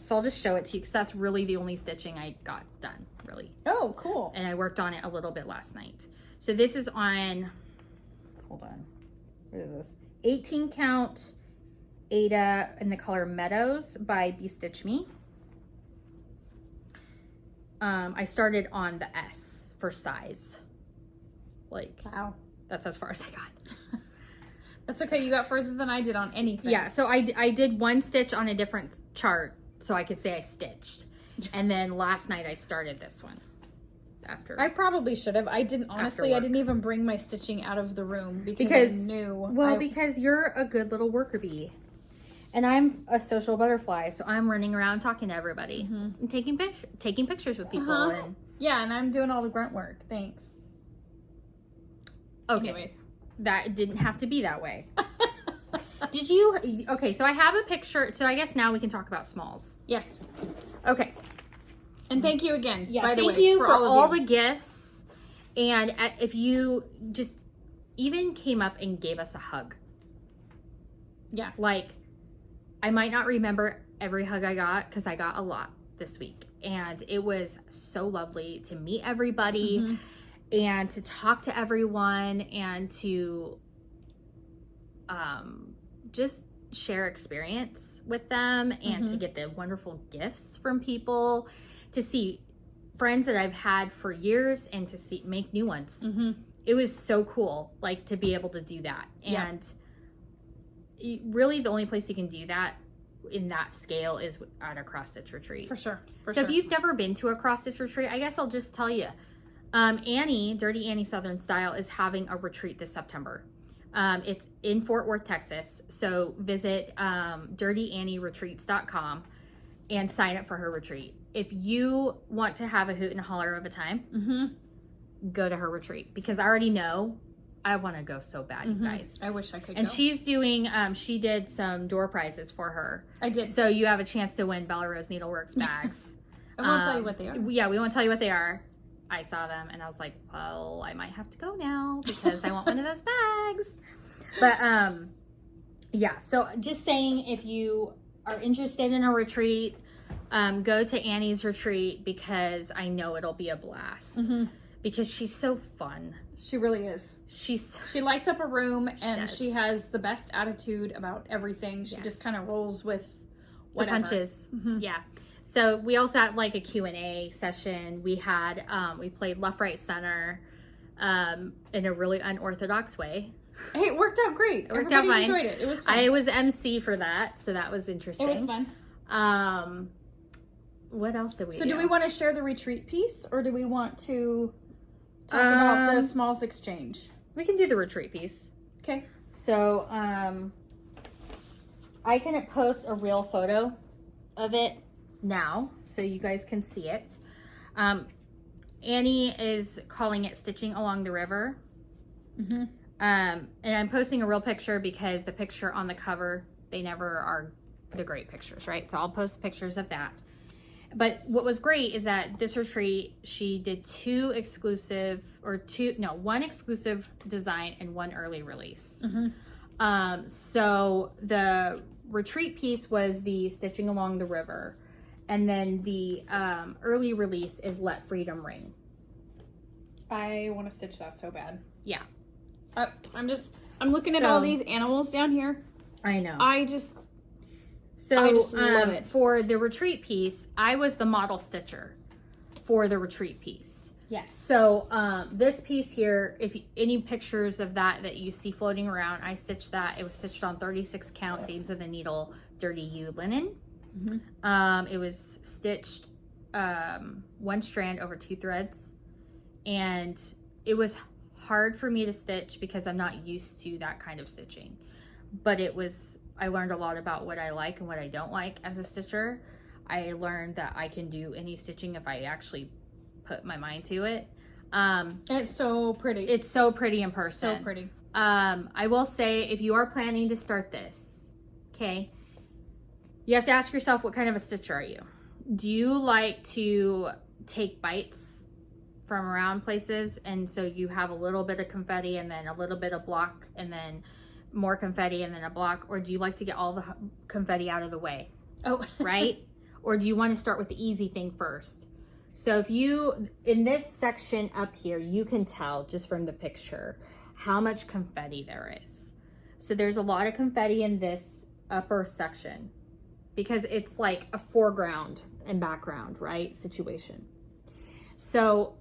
So I'll just show it to you because that's really the only stitching I got done, really. Oh, cool. And I worked on it a little bit last night. So this is on, hold on. What is this? 18 count Ada in the color Meadows by Stitch Me. I started on the S for size. Like, wow. That's as far as I got. That's okay. You got further than I did on anything. Yeah, so I did one stitch on a different chart so I could say I stitched. And then last night I started this one. After I probably should have. I didn't, honestly, I didn't even bring my stitching out of the room because I knew. Well, because you're a good little worker bee. And I'm a social butterfly, so I'm running around talking to everybody and taking pictures with people. And yeah, and I'm doing all the grunt work. Thanks. Okay. Anyways, that didn't have to be that way. Did you? Okay, so I have a picture. So I guess now we can talk about smalls. Yes. Okay. And thank you again, by the way. Thank you for all the gifts. And if you just even came up and gave us a hug. Yeah. Like, I might not remember every hug I got because I got a lot this week. And it was so lovely to meet everybody and to talk to everyone and to just share experience with them and to get the wonderful gifts from people, to see friends that I've had for years and to make new ones. It was so cool, like, to be able to do that. And really the only place you can do that in that scale is at a cross stitch retreat. For sure. So if you've never been to a cross stitch retreat, I guess I'll just tell you. Annie, Dirty Annie Southern Style, is having a retreat this September. It's in Fort Worth, Texas. So visit dirtyannieretreats.com and sign up for her retreat. If you want to have a hoot and a holler of a time, go to her retreat, because I already know I want to go so bad, you guys. I wish I could And go. she's doing, she did some door prizes for her. I did. So you have a chance to win Bella Rose Needleworks bags. I won't tell you what they are. Yeah, we won't tell you what they are. I saw them and I was like, well, I might have to go now because I want one of those bags. But yeah, so just saying, if you are interested in a retreat, go to Annie's retreat because I know it'll be a blast. Because she's so fun. She really is. She lights up a room, and she has the best attitude about everything. She just kind of rolls with whatever. The punches. Yeah. So we also had like a Q&A session. We had, we played left, right, center in a really unorthodox way. Hey, it worked out great. Everybody enjoyed it. It was fun. I was MC for that, so that was interesting. It was fun. What else did we do? So do we want to share the retreat piece, or do we want to talk about the smalls exchange? We can do the retreat piece. Okay. So, I can post a real photo of it now, so you guys can see it. Annie is calling it Stitching Along the River. And I'm posting a real picture because the picture on the cover, they never are the great pictures, right? So I'll post pictures of that. But what was great is that this retreat, she did one exclusive design and one early release. So the retreat piece was the Stitching Along the River. And then the early release is Let Freedom Ring. I want to stitch that so bad. Yeah. I'm looking at all these animals down here. I know. I just love it. For the retreat piece, I was the model stitcher for the retreat piece. Yes. So this piece here, if any pictures of that you see floating around, I stitched that. It was stitched on 36 count Dames of the Needle Dirty U linen. It was stitched one strand over 2 threads, and it was hard for me to stitch because I'm not used to that kind of stitching. But I learned a lot about what I like and what I don't like as a stitcher. I learned that I can do any stitching if I actually put my mind to it. It's so pretty. It's so pretty in person. So pretty. I will say, if you are planning to start this, okay, you have to ask yourself, what kind of a stitcher are you? Do you like to take bites from around places, and so you have a little bit of confetti and then a little bit of block and then more confetti and then a block? Or do you like to get all the confetti out of the way? Oh. Right? Or do you want to start with the easy thing first? So if you, in this section up here, you can tell just from the picture how much confetti there is. So there's a lot of confetti in this upper section because it's like a foreground and background, right, situation. So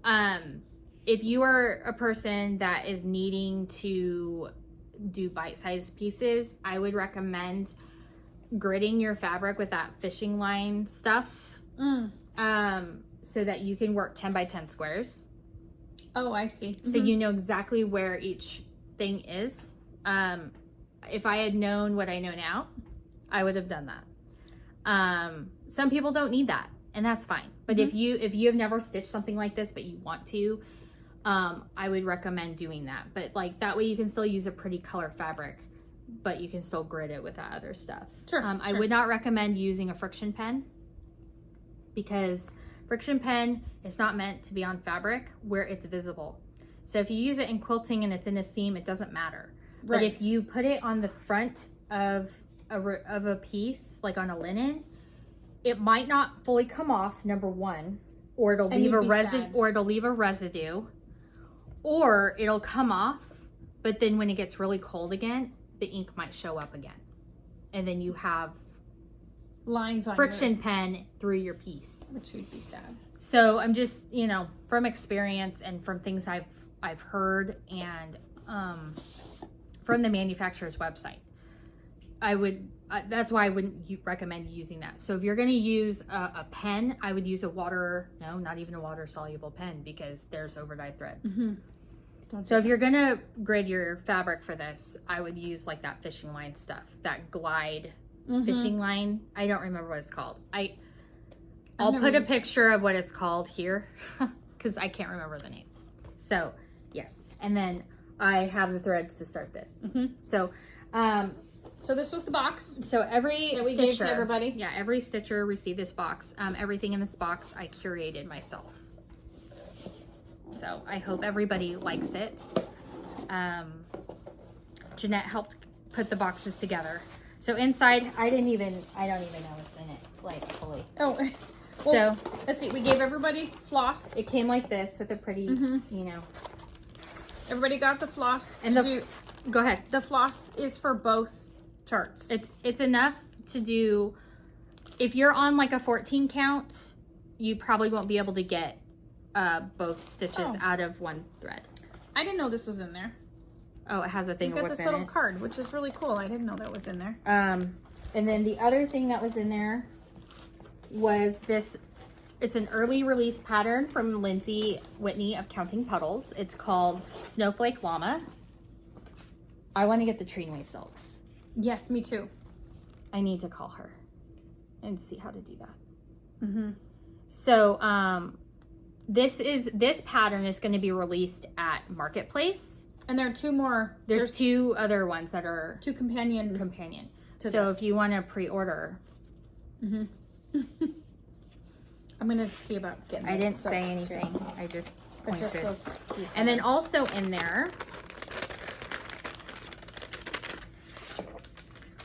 if you are a person that is needing to do bite-sized pieces, I would recommend gridding your fabric with that fishing line stuff, so that you can work 10 by 10 squares. Oh, I see. So you know exactly where each thing is. If I had known what I know now, I would have done that. Some people don't need that, and that's fine. But if you have never stitched something like this but you want to, I would recommend doing that. But like that way you can still use a pretty color fabric, but you can still grid it with that other stuff. Sure. I would not recommend using a friction pen, because friction pen is not meant to be on fabric where it's visible. So if you use it in quilting and it's in a seam, it doesn't matter. Right. But if you put it on the front of a piece, like on a linen, it might not fully come off, number one, or it'll leave a residue, or it'll come off, but then when it gets really cold again, the ink might show up again, and then you have lines on friction pen through your piece, which would be sad. So I'm just, from experience and from things I've heard, and from the manufacturer's website, that's why I wouldn't recommend using that. So if you're going to use a pen, I would use not even a water soluble pen, because there's overdyed threads. So if you're going to grid your fabric for this, I would use like that fishing line stuff, that glide fishing line. I don't remember what it's called. I'll put a picture of what it's called here because I can't remember the name. So yes. And then I have the threads to start this. So this was the box. So every that we gave to everybody. Yeah, every stitcher received this box. Everything in this box I curated myself. So I hope everybody likes it. Jeanette helped put the boxes together. So inside, I don't even know what's in it, like, fully. Oh, well, so let's see. We gave everybody floss. It came like this with a pretty, you know. Everybody got the floss. And go ahead. The floss is for both charts. It's enough to do, if you're on like a 14 count, you probably won't be able to get both stitches out of one thread. I didn't know this was in there. Oh, it has a thing. You got this little card, which is really cool. I didn't know that was in there. And then the other thing that was in there was this. It's an early release pattern from Lindsay Whitney of Counting Puddles. It's called Snowflake Llama. I want to get the Treenway silks. Yes, me too. I need to call her and see how to do that. So this pattern is going to be released at Marketplace. And there are two more. There's two other ones that are two companion. So this. If you want to pre-order. I'm going to see about getting I didn't say anything. Too. I just pointed. Just those and then also in there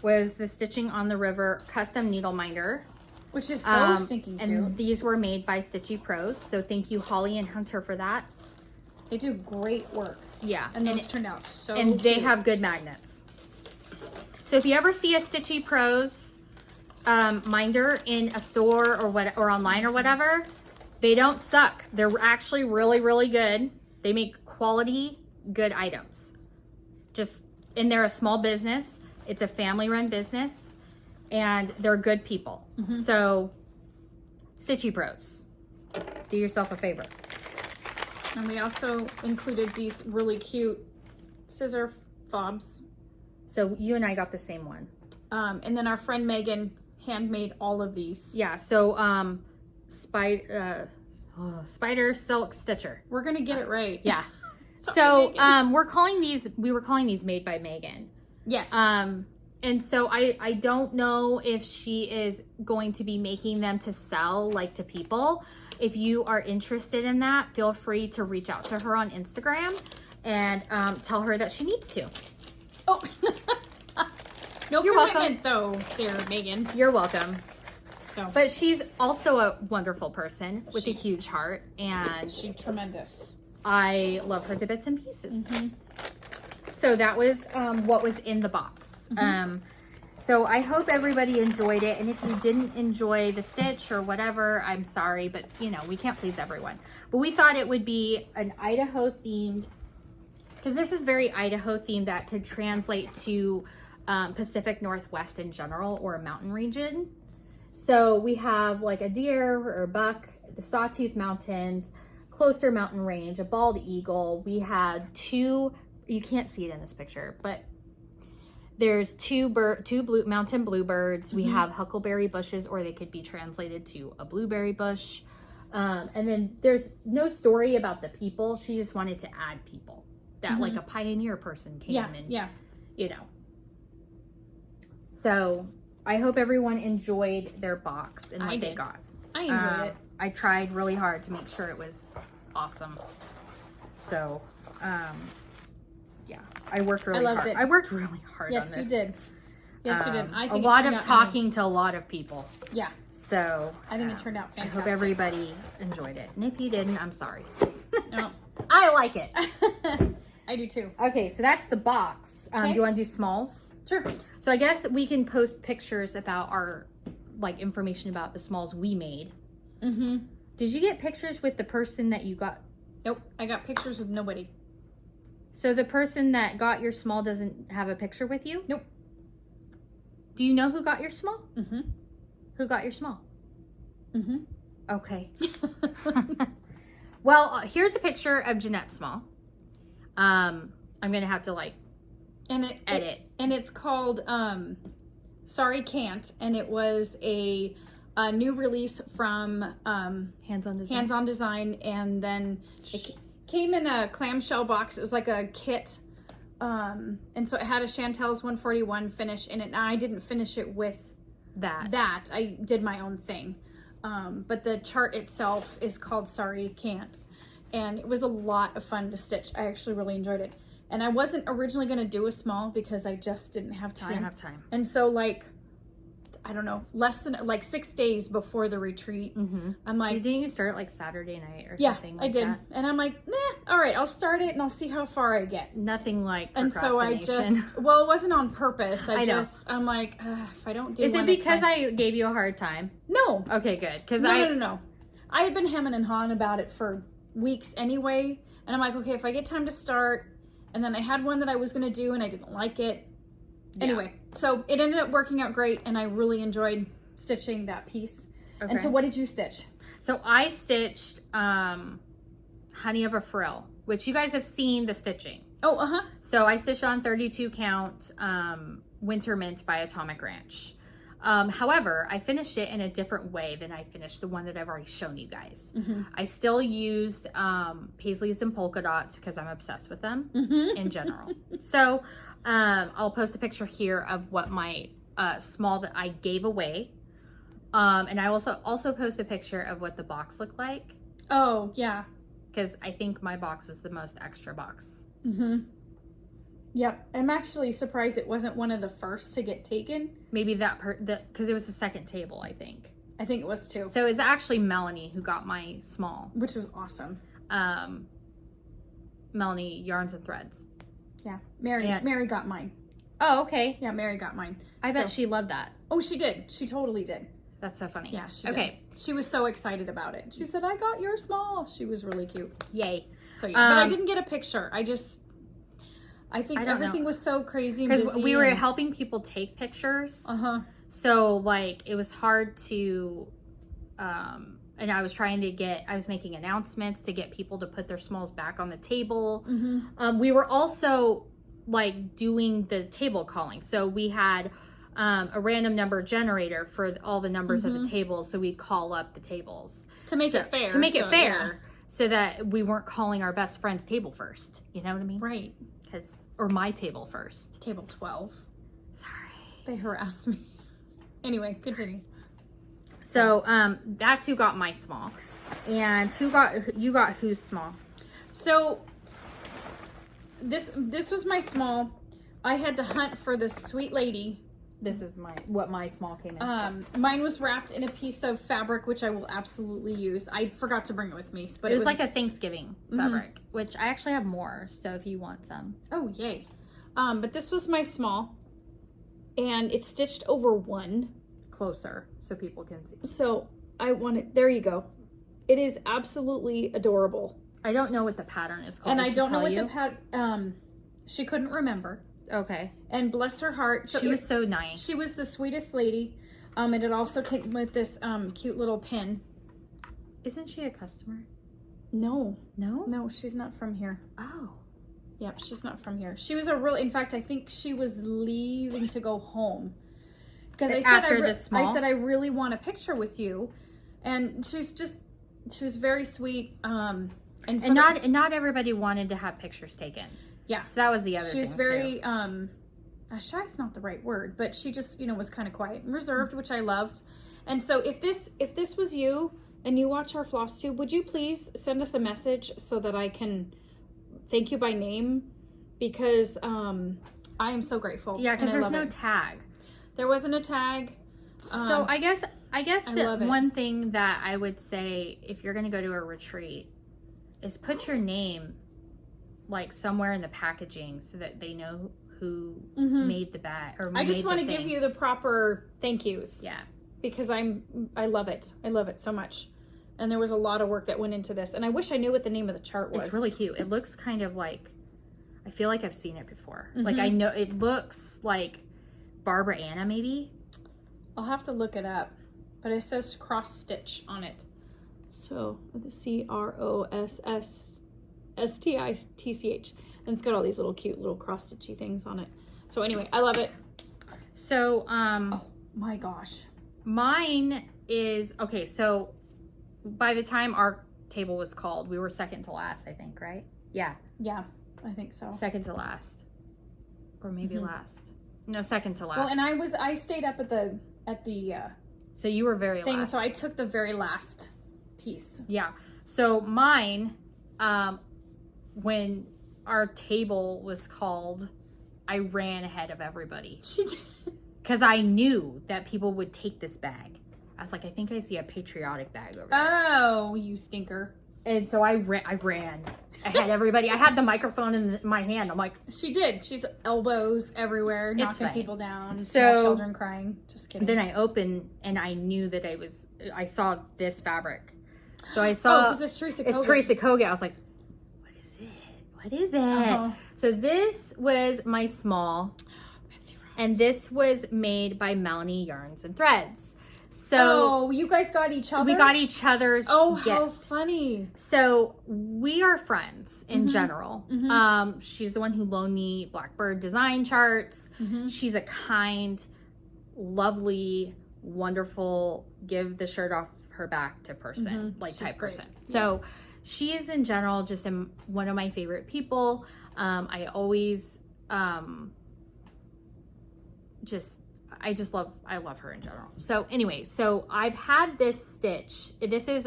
was the Stitching on the River custom needle minder. Which is so stinking cute. And these were made by Stitchy Pros. So thank you, Holly and Hunter, for that. They do great work. Yeah. And those turned out so And they cute. have good magnets. So if you ever see a Stitchy Pros minder in a store or online or whatever, they don't suck. They're actually really, really good. They make quality, good items. And they're a small business. It's a family-run business. And they're good people. So, Stitchy Pros, do yourself a favor. And we also included these really cute scissor fobs. So you and I got the same one. And then our friend Megan handmade all of these. Yeah, so Spider Silk Stitcher. We're gonna get it right. Yeah. So we were calling these Made by Megan. Yes. And so I don't know if she is going to be making them to sell like to people. If you are interested in that, feel free to reach out to her on Instagram and tell her that she needs to. Oh, no You're commitment though, there, Megan. You're welcome. So, but she's also a wonderful person with a huge heart, and she's tremendous. I love her to bits and pieces. So that was what was in the box. So I hope everybody enjoyed it. And if you didn't enjoy the stitch or whatever, I'm sorry, but you know, we can't please everyone. But we thought it would be an Idaho themed, because this is very Idaho themed, that could translate to Pacific Northwest in general, or a mountain region. So we have like a deer or a buck, the Sawtooth Mountains, Closer Mountain Range, a bald eagle. We had two, you can't see it in this picture, but there's two mountain bluebirds. We have huckleberry bushes, or they could be translated to a blueberry bush. And then there's no story about the people. She just wanted to add people that like a pioneer person came and, you know. So I hope everyone enjoyed their box and what they got. I enjoyed it. I tried really hard to make sure it was awesome. So, yeah, I worked really hard. I worked really hard on this. Yes, you did. Yes, you did. I think a lot of talking to a lot of people. Yeah. So I think it turned out fantastic. I hope everybody enjoyed it. And if you didn't, I'm sorry. No. I like it. I do too. Okay, so that's the box. Do you want to do smalls? Sure. So I guess we can post pictures about our, like, information about the smalls we made. Did you get pictures with the person that you got? Nope. I got pictures with nobody. So the person that got your small doesn't have a picture with you? Nope. Do you know who got your small? Who got your small? Okay. Well, here's a picture of Jeanette's small. I'm gonna have to like edit. And it's called Sorry Can't, and it was a new release from Hands on Design. Hands on Design, and then it came in a clamshell box. It was like a kit, and so it had a Chantel's 141 finish in it. And I didn't finish it with that. I did my own thing, but the chart itself is called Sorry Can't, and it was a lot of fun to stitch. I actually really enjoyed it. And I wasn't originally going to do a small because I just didn't have time. Didn't have time. And so like, I don't know, less than like 6 days before the retreat, I'm like, didn't you start like Saturday night or yeah, something like I did. that? And I'm like, all right, I'll start it and I'll see how far I get. Nothing like And so I just, well, it wasn't on purpose. I'm like, if I don't do Is one, it because I gave you a hard time? No. Okay, good. Because No. I had been hemming and hawing about it for weeks anyway. And I'm like, okay, if I get time to start, and then I had one that I was going to do and I didn't like it. Yeah. Anyway, so it ended up working out great and I really enjoyed stitching that piece. Okay. And so what did you stitch? So I stitched Honey of a Frill, which you guys have seen the stitching. Oh, So I stitched on 32 count Winter Mint by Atomic Ranch. However, I finished it in a different way than I finished the one that I've already shown you guys. I still used paisleys and polka dots because I'm obsessed with them in general. So I'll post a picture here of what my small that I gave away. And I also post a picture of what the box looked like. Oh, yeah. Because I think my box was the most extra box. Yep. I'm actually surprised it wasn't one of the first to get taken. Maybe because it was the second table, I think. I think it was too. So it's actually Melanie who got my small. Which was awesome. Melanie Yarns and Threads. Yeah. Mary got mine. Oh, okay. Yeah, Mary got mine. I bet she loved that. Oh, she did. She totally did. That's so funny. Yeah, she did. Okay. She was so excited about it. She said, I got your small. She was really cute. Yay. So yeah, but I didn't get a picture. I think everything was so crazy and busy. Because we were helping people take pictures. So like it was hard to, and I was making announcements to get people to put their smalls back on the table. We were also like doing the table calling. So we had a random number generator for all the numbers of the tables. So we'd call up the tables. To make it fair. Yeah. So that we weren't calling our best friend's table first. You know what I mean? Right. Or my table first. Table 12. Sorry. They harassed me. Anyway, continue. So that's who got my small. And you got whose small? So this was my small. I had to hunt for this sweet lady. This is what my small came in. Mine was wrapped in a piece of fabric, which I will absolutely use. I forgot to bring it with me, but it was like a Thanksgiving fabric, which I actually have more. So if you want some. Oh, yay. But this was my small and it's stitched over one. Closer so people can see. So I want it. There you go. It is absolutely adorable. I don't know what the pattern is called. And I don't know what the pattern, she couldn't remember. Okay. And bless her heart. So she was so nice. She was the sweetest lady. And it also came with this cute little pin. Isn't she a customer? No. No? No, she's not from here. Oh. Yep, she's not from here. She was in fact, I think she was leaving to go home. Because I said, I really want a picture with you. And she was very sweet. And not everybody wanted to have pictures taken. Yeah. So that was the other thing. She was very, shy is not the right word, but she just, was kind of quiet and reserved, which I loved. And so if this was you and you watch our Flosstube, would you please send us a message so that I can thank you by name? Because I am so grateful. Yeah, because there's no tag. There wasn't a tag. So I guess the one thing that I would say if you're going to go to a retreat is put your name like somewhere in the packaging so that they know who made the bag or I just want to give you the proper thank yous. Yeah. Because I love it. I love it so much. And there was a lot of work that went into this. And I wish I knew what the name of the chart was. It's really cute. It looks kind of like, I feel like I've seen it before. Like I know, it looks like Barbara Anna maybe. I'll have to look it up. But it says cross stitch on it. So the CROSSSTITCH. And it's got all these little cute little cross stitchy things on it. So anyway, I love it. So oh my gosh. Mine is okay, so by the time our table was called, we were second to last, I think, right? Yeah. Yeah, I think so. Second to last. Or maybe last. No, second to last. Well, and I stayed up at the so you were very thing, last. so I took the very last piece. Yeah. So mine, when our table was called, I ran ahead of everybody. She did. Because I knew that people would take this bag. I was like, I think I see a patriotic bag over there. Oh, you stinker. And so I ran ahead of everybody. I had the microphone in my hand. I'm like... She did. She's elbows everywhere, knocking fine. people down. So, small children crying. Just kidding. Then I opened and I knew that I saw this fabric. So I saw... Oh, because it's Teresa Kogan. It's Teresa Kogan. I was like, what is it? What is it? Uh-huh. So this was my small. And this was made by Melanie Yarns and Threads. So oh, you guys got each other? We got each other's gift. How funny. So we are friends in general. She's the one who loaned me Blackbird design charts. She's a kind, lovely, wonderful, give the shirt off her back to person, like type person. So she is in general just one of my favorite people. I always I love her in general. So anyway, so I've had this stitch. This is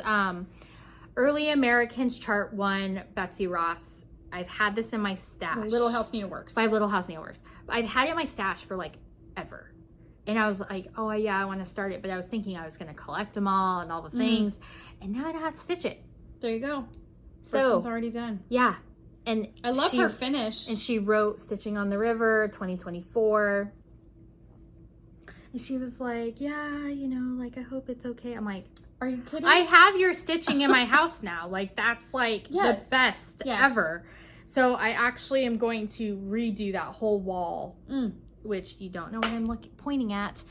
Early Americans Chart 1, Betsy Ross. I've had this in my stash. Little House Needleworks. By Little House Needleworks. I've had it in my stash for like ever. And I was like, oh yeah, I want to start it. But I was thinking I was going to collect them all and all the things. And now I don't have to stitch it. There you go. So Person's already done. Yeah. And I love her finish. And she wrote Stitching on the River 2024. And she was like, yeah, you know, like, I hope it's okay. I'm like, are you kidding? I have your stitching in my house now. Like, that's like the best ever. So I actually am going to redo that whole wall, which you don't know what I'm pointing at.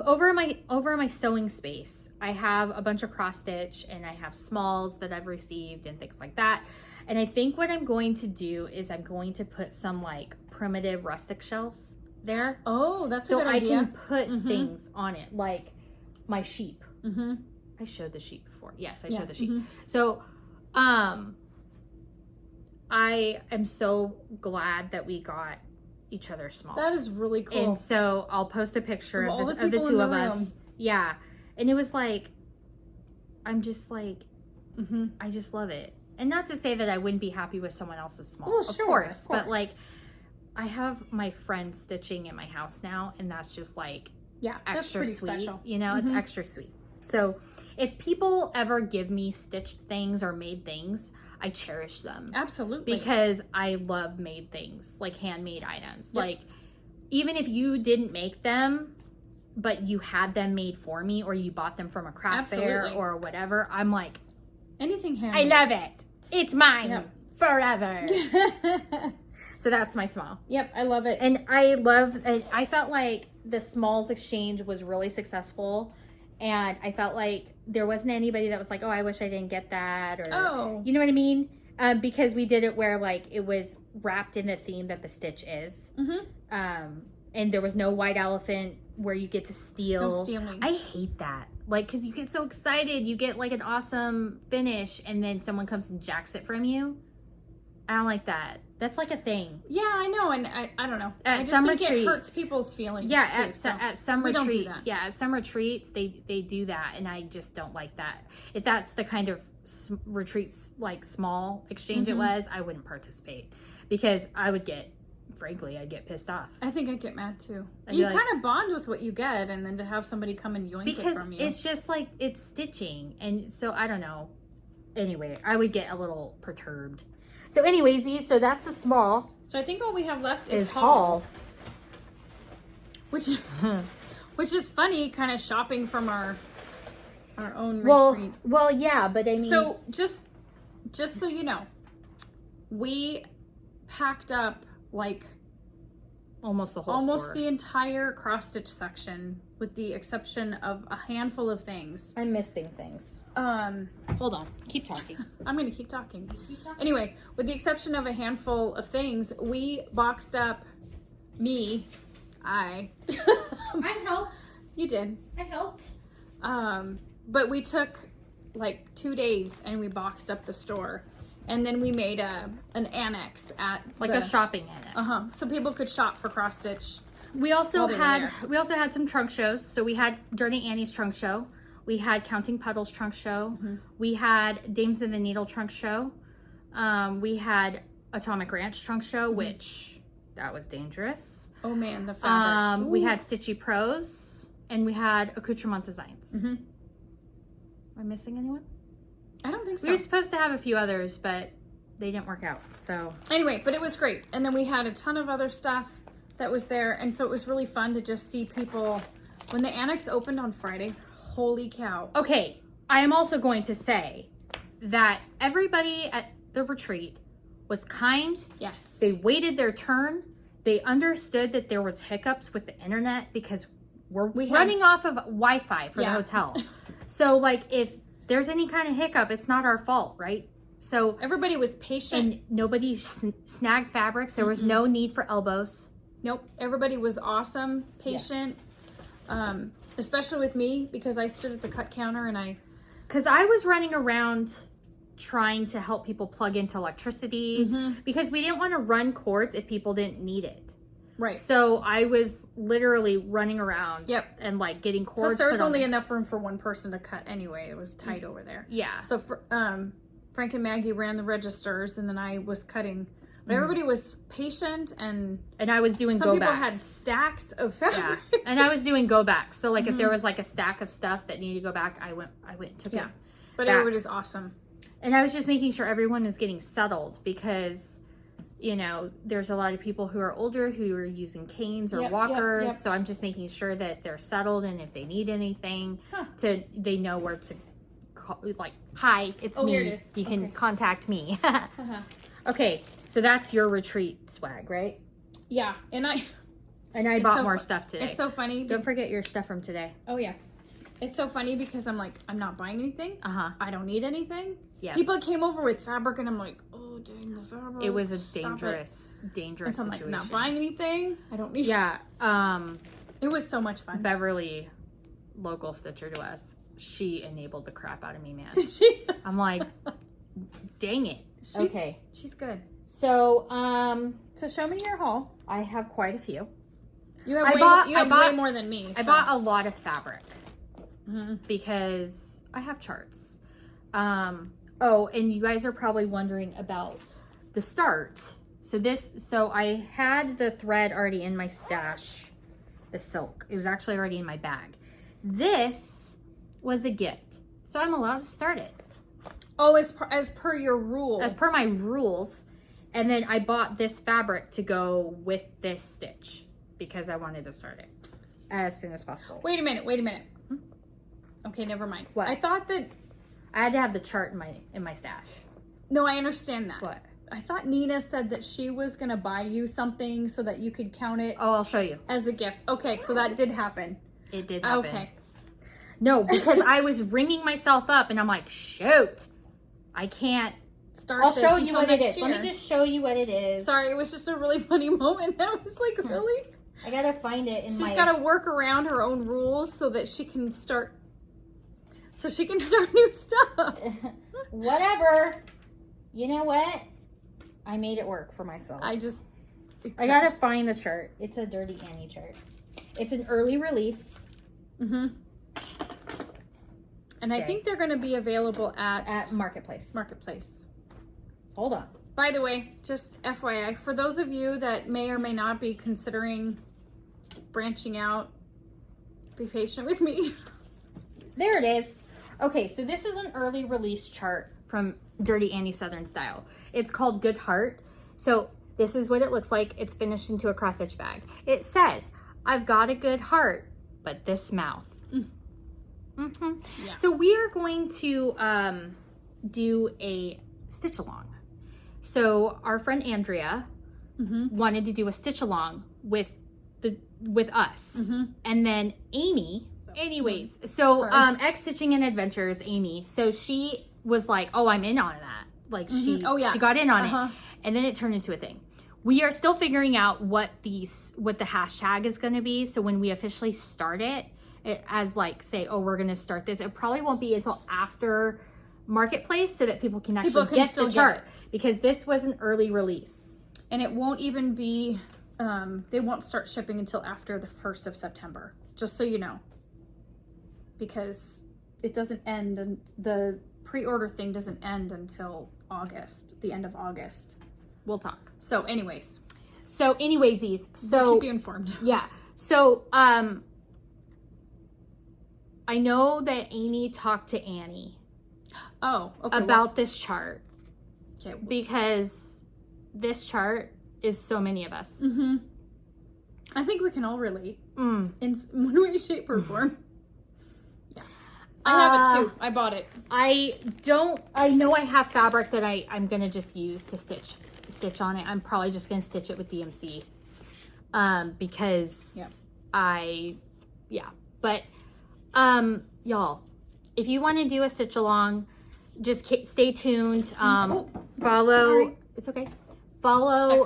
Over in my sewing space, I have a bunch of cross stitch and I have smalls that I've received and things like that. And I think what I'm going to do is I'm going to put some like primitive rustic shelves there. Oh, that's a good idea. So I can put things on it, like my sheep. I showed the sheep before. Yes, I showed the sheep. So, I am so glad that we got each other small. That is really cool. And so I'll post a picture of the two of us. Yeah. And it was like, I'm just like, I just love it. And not to say that I wouldn't be happy with someone else's small, well, of course. But like, I have my friend stitching in my house now, and that's just like extra sweet. Special. You know, it's extra sweet. So if people ever give me stitched things or made things, I cherish them. Absolutely. Because I love made things, like handmade items. Yep. Like, even if you didn't make them, but you had them made for me, or you bought them from a craft fair or whatever, I'm like, anything handmade. I love it. It's mine forever. So that's my small. Yep, I love it. And I felt like the smalls exchange was really successful. And I felt like there wasn't anybody that was like, oh, I wish I didn't get that. Or, you know what I mean? Because we did it where like it was wrapped in the theme that the stitch is. And there was no white elephant where you get to steal. No stealing. I hate that. Like, because you get so excited. You get like an awesome finish and then someone comes and jacks it from you. I don't like that. That's like a thing. Yeah, I know, and I don't know. At I just some think retreats, it hurts people's feelings. Yeah, too, at some we retreats, don't do that. Yeah, at some retreats they do that, and I just don't like that. If that's the kind of retreats like small exchange it was, I wouldn't participate because I'd get pissed off. I think I'd get mad too. You kind of bond with what you get, and then to have somebody come and yoink it from you. Because it's just like it's stitching, and so I don't know. Anyway, I would get a little perturbed. So anyways, so that's the small. So I think all we have left is haul. Which is funny, kind of shopping from our own retreat. Well, yeah, but I mean. So just so you know, we packed up like almost the whole store. The entire cross stitch section, with the exception of a handful of things. I'm missing things. Hold on. Keep talking. I'm going to keep talking. Anyway, with the exception of a handful of things, we boxed up I helped. You did. I helped. But we took like 2 days and we boxed up the store. And then we made an annex at a shopping annex. So people could shop for cross stitch. We also had some trunk shows. So we had Dirty Annie's trunk show. We had Counting Puddles trunk show. We had Dames of the Needle trunk show. We had Atomic Ranch trunk show, which that was dangerous. Oh man, the fabric. We had Stitchy Pros, and we had Accoutrement Designs. Am I missing anyone? I don't think so. We were supposed to have a few others, but they didn't work out. So anyway, but it was great. And then we had a ton of other stuff that was there, and so it was really fun to just see people. When the annex opened on Friday, holy cow. Okay, I am also going to say that everybody at the retreat was kind. Yes. They waited their turn. They understood that there was hiccups with the internet because we had running off of Wi-Fi for the hotel. So like if there's any kind of hiccup, it's not our fault, right? So everybody was patient. And nobody snagged fabrics. There was no need for elbows. Nope. Everybody was awesome, patient. Especially with me because I stood at the cut counter and because I was running around trying to help people plug into electricity because we didn't want to run cords if people didn't need it. Right. So I was literally running around and like getting cords. Plus there was only enough room for one person to cut anyway. It was tight over there. Yeah. So Frank and Maggie ran the registers and then I was cutting. But everybody was patient and I was doing some go people backs. had stacks of fabric. Yeah. And I was doing go backs. So like if there was like a stack of stuff that needed to go back, I went and took it. But everybody's awesome. And I was just making sure everyone is getting settled because, you know, there's a lot of people who are older who are using canes or walkers. So I'm just making sure that they're settled and if they need anything, they know where to call, like, hi, it's me. Here it is. You can contact me. Okay, so that's your retreat swag, right? Yeah, and I bought more stuff today. It's so funny. Don't forget your stuff from today. Oh yeah. It's so funny because I'm like, I'm not buying anything. I don't need anything. Yes. People came over with fabric and I'm like, oh dang, the fabric. It was a dangerous and so I'm situation. like, not buying anything. I don't need it was so much fun. Beverly, local stitcher to us, she enabled the crap out of me, man. Did she? I'm like, dang it. She's good. So, so show me your haul. I have quite a few. You have way more than me. I bought a lot of fabric because I have charts. Oh, and you guys are probably wondering about the start. So I had the thread already in my stash, the silk. It was actually already in my bag. This was a gift. So I'm allowed to start it. Oh, as per your rule. As per my rules. And then I bought this fabric to go with this stitch because I wanted to start it as soon as possible. Wait a minute. Okay, never mind. What? I thought that I had to have the chart in my stash. No, I understand that. What? I thought Nina said that she was going to buy you something so that you could count it. Oh, I'll show you. As a gift. Okay, so that did happen. It did happen. Okay. No, because I was ringing myself up and I'm like, shoot, I can't start. I'll show you what it is. Let me just show you what it is. Sorry, it was just a really funny moment. I was like, really? I gotta find it in She's gotta work around her own rules so that she can start. So she can start new stuff. Whatever. You know what? I made it work for myself. I gotta find the chart. It's a Dirty Annie chart. It's an early release. And I think they're going to be available at Marketplace. Hold on. By the way, just FYI, for those of you that may or may not be considering branching out, be patient with me. There it is. Okay, so this is an early release chart from Dirty Annie Southern Style. It's called Good Heart. So this is what it looks like. It's finished into a cross stitch bag. It says, I've got a good heart, but this mouth. Yeah. So we are going to do a stitch along. So our friend Andrea wanted to do a stitch along with us, and then Aimee. Anyways, so X Stitching and Adventures, Aimee. So she was like, "Oh, I'm in on that." Like she got in on it, and then it turned into a thing. We are still figuring out what the hashtag is going to be. So when we officially start it as like say, oh, we're going to start this, it probably won't be until after Marketplace so that people can actually get the chart because this was an early release. And it won't even be, they won't start shipping until after the 1st of September, just so you know. Because it doesn't end, and the pre-order thing doesn't end until August, the end of August. We'll talk. So anyways. So anyways, We'll keep you informed. Yeah. So, I know that Aimee talked to Annie. Oh, okay. About this chart. Okay. Because this chart is so many of us. Mm-hmm. I think we can all relate in one way, shape, or form. Yeah. I have it too. I bought it. I know I have fabric that I'm going to just use to stitch on it. I'm probably just going to stitch it with DMC. Because but y'all, if you want to do a stitch along, just stay tuned. Follow. Sorry. It's okay. Follow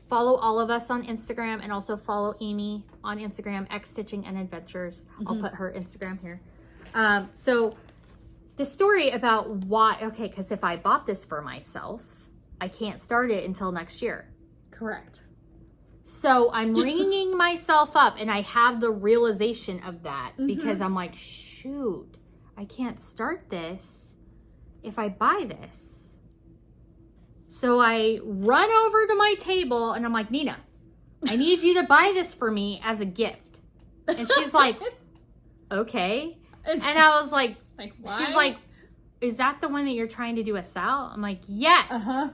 all of us on Instagram, and also follow Aimee on Instagram, X Stitching and Adventures. I'll put her Instagram here. So the story about why, because if I bought this for myself, I can't start it until next year. Correct. So I'm ringing myself up, and I have the realization of that because I'm like, shoot, I can't start this if I buy this. So I run over to my table and I'm like, Nina, I need you to buy this for me as a gift. And she's like, okay. And I was like, why? She's like, is that the one that you're trying to do a SAL? I'm like, yes.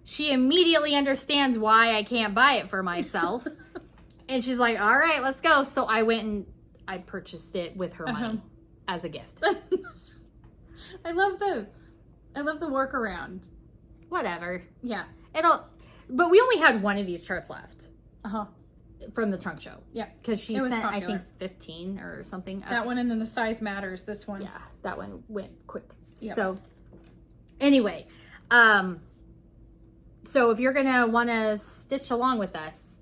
She immediately understands why I can't buy it for myself. And she's like, all right, let's go. So I went and I purchased it with her money as a gift. I love the workaround. Whatever. Yeah. But we only had one of these charts left. From the trunk show. Yeah. Because she sent, I think, 15 or something. That one, and then the size matters, this one. Yeah, that one went quick. Yep. So, anyway, so if you're going to want to stitch along with us,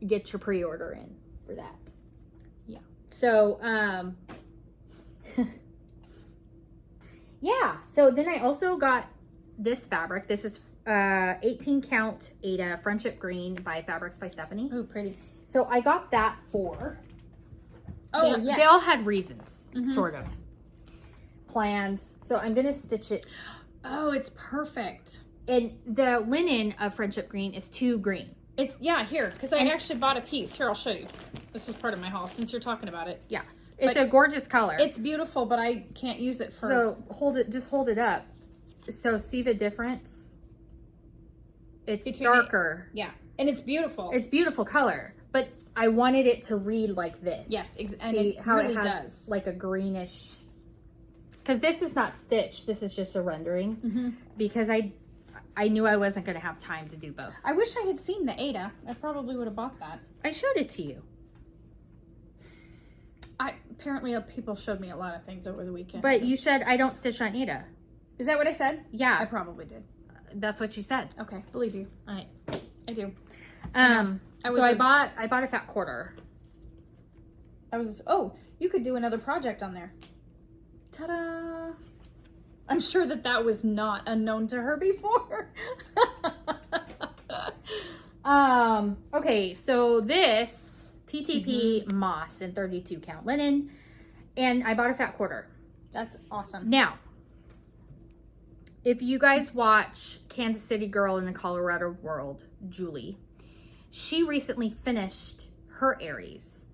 get your pre-order in for that. Yeah. So, yeah. So then I also got this fabric. This is 18 count Ada Friendship Green by Fabrics by Stephanie. Oh, pretty. So I got that for... yes. They all had reasons, sort of. Plans. So I'm going to stitch it. Oh, it's perfect. And the linen of Friendship Green is 2 green. It's, here, because I actually bought a piece. Here, I'll show you. This is part of my haul, since you're talking about it. Yeah. It's a gorgeous color. It's beautiful, but I can't use it for... So, just hold it up. So, see the difference? It's darker. And it's beautiful. It's beautiful color. But I wanted it to read like this. Yes, and see it how really it has does. Like a greenish... Because this is not stitched. This is just a rendering. Because I knew I wasn't going to have time to do both. I wish I had seen the Ada. I probably would have bought that. I showed it to you. Apparently people showed me a lot of things over the weekend. But you said I don't stitch on Ada. Is that what I said? Yeah. I probably did. That's what you said. Okay, believe you. I do. So I bought a fat quarter. You could do another project on there. Ta-da! I'm sure that was not unknown to her before. Okay, so this PTP moss in 32 count linen, and I bought a fat quarter. That's awesome. Now, if you guys watch Kansas City Girl in the Colorado World, Julie, she recently finished her Aries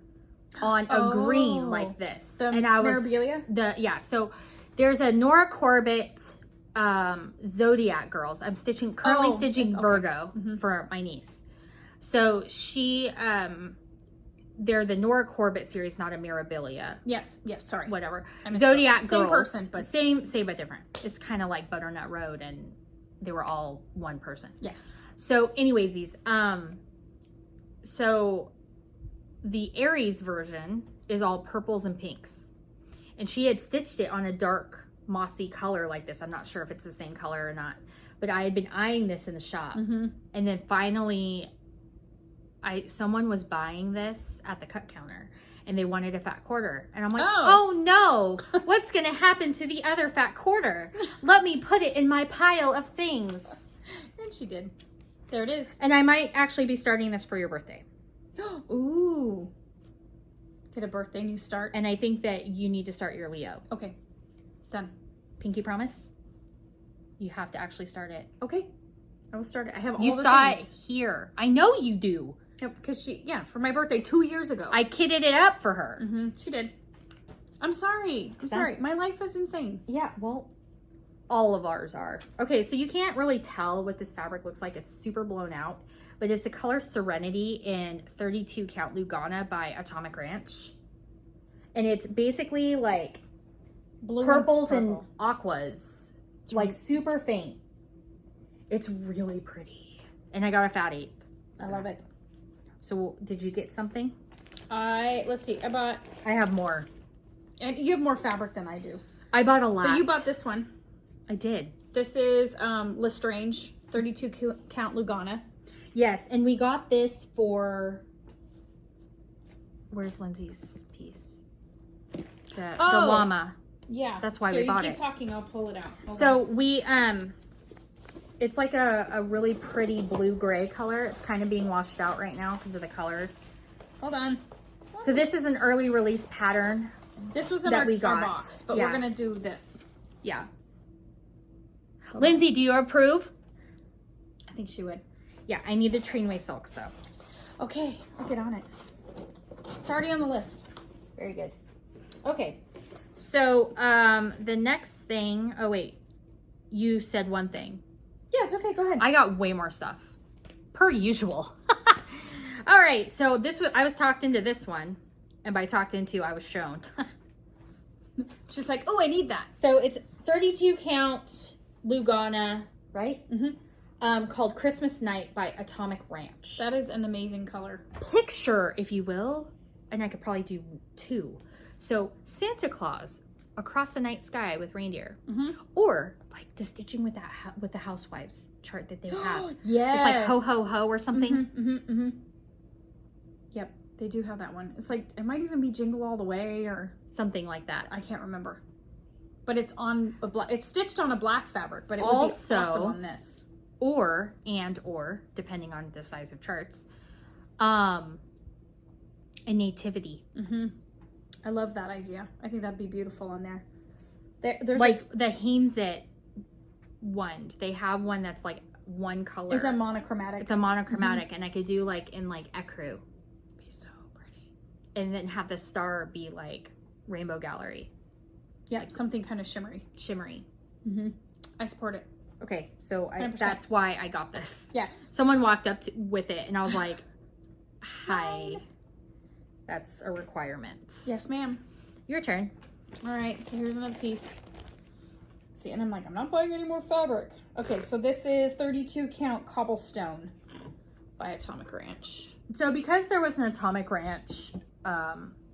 on a green like this. And I was Mirabilia? So there's a Nora Corbett Zodiac Girls. I'm currently stitching Virgo for my niece. So she they're the Nora Corbett series, not a Mirabilia. Yes, sorry. Whatever. Zodiac Girls. Same person, but same but different. It's kind of like Butternut Road, and they were all one person. Yes. So anyways, so the Aries version is all purples and pinks. And she had stitched it on a dark mossy color like this. I'm not sure if it's the same color or not. But I had been eyeing this in the shop. And then finally, someone was buying this at the cut counter. And they wanted a fat quarter. And I'm like, oh no, what's going to happen to the other fat quarter? Let me put it in my pile of things. And she did. There it is. And I might actually be starting this for your birthday. Ooh. Get a birthday new start. And I think that you need to start your Leo. Okay. Done. Pinky promise? You have to actually start it. Okay. I will start it. I have all You the saw things. it here. I know you do. Yep, because for my birthday 2 years ago. I kitted it up for her. She did. I'm sorry. I'm sorry. My life is insane. Yeah, well, all of ours are. Okay, so you can't really tell what this fabric looks like. It's super blown out. But it's the color Serenity in 32 count Lugana by Atomic Ranch. And it's basically like Blue purples and and purple. aquas. It's like super faint. It's really pretty. And I got a fat 8. I love it. So did you get something? Let's see. I have more. and you have more fabric than I do. I bought a lot. But you bought this one. I did. This is Lestrange 32 count Lugana. Yes, and we got this for... Where's Lindsay's piece? The llama. Yeah. That's why we bought you it. keep talking, I'll pull it out. Hold So on. we, it's like a really pretty blue-gray color. It's kind of being washed out right now because of the color. Hold on. So this is an early release pattern. This was in that our, we got. our box, but Yeah. we're going to do this. Yeah. Lindsay, do you approve? I think she would. Yeah, I need the Trinway silks though. Okay, I'll get on it. It's already on the list. Very good. Okay. So the next thing, oh wait, you said one thing. Yeah, it's okay. Go ahead. I got way more stuff, per usual. All right, so I was talked into this one, and by talked into, I was shown. She's like, oh, I need that. So it's 32 count Lugana, right? Mm-hmm. Called Christmas Night by Atomic Ranch. That is an amazing color. Picture, if you will, and I could probably do 2. So Santa Claus across the night sky with reindeer, or like the stitching with with the housewives chart that they have. Yes. It's like ho ho ho or something. Yep, they do have that one. It's like it might even be Jingle All the Way or Something like that. I can't remember. But it's on a black. It's stitched on a black fabric, but it Also- would be awesome on this. Or depending on the size of charts, a nativity. I love that idea. I think that'd be beautiful on there. There's Like the Hainsit one. They have one that's like one color. It's a monochromatic. It's a monochromatic, and I could do like in like ecru, Be so pretty. and then have the star be like Rainbow Gallery, Yeah, something kind of shimmery. I support it. Okay, so 100%. that's why I got this. Yes. Someone walked up with it, and I was like, "Hi, that's a requirement." Yes, ma'am. Your turn. All right, so here's another piece. Let's see, and I'm like, I'm not buying any more fabric. Okay, so this is 32 count Cobblestone by Atomic Ranch. So because there was an Atomic Ranch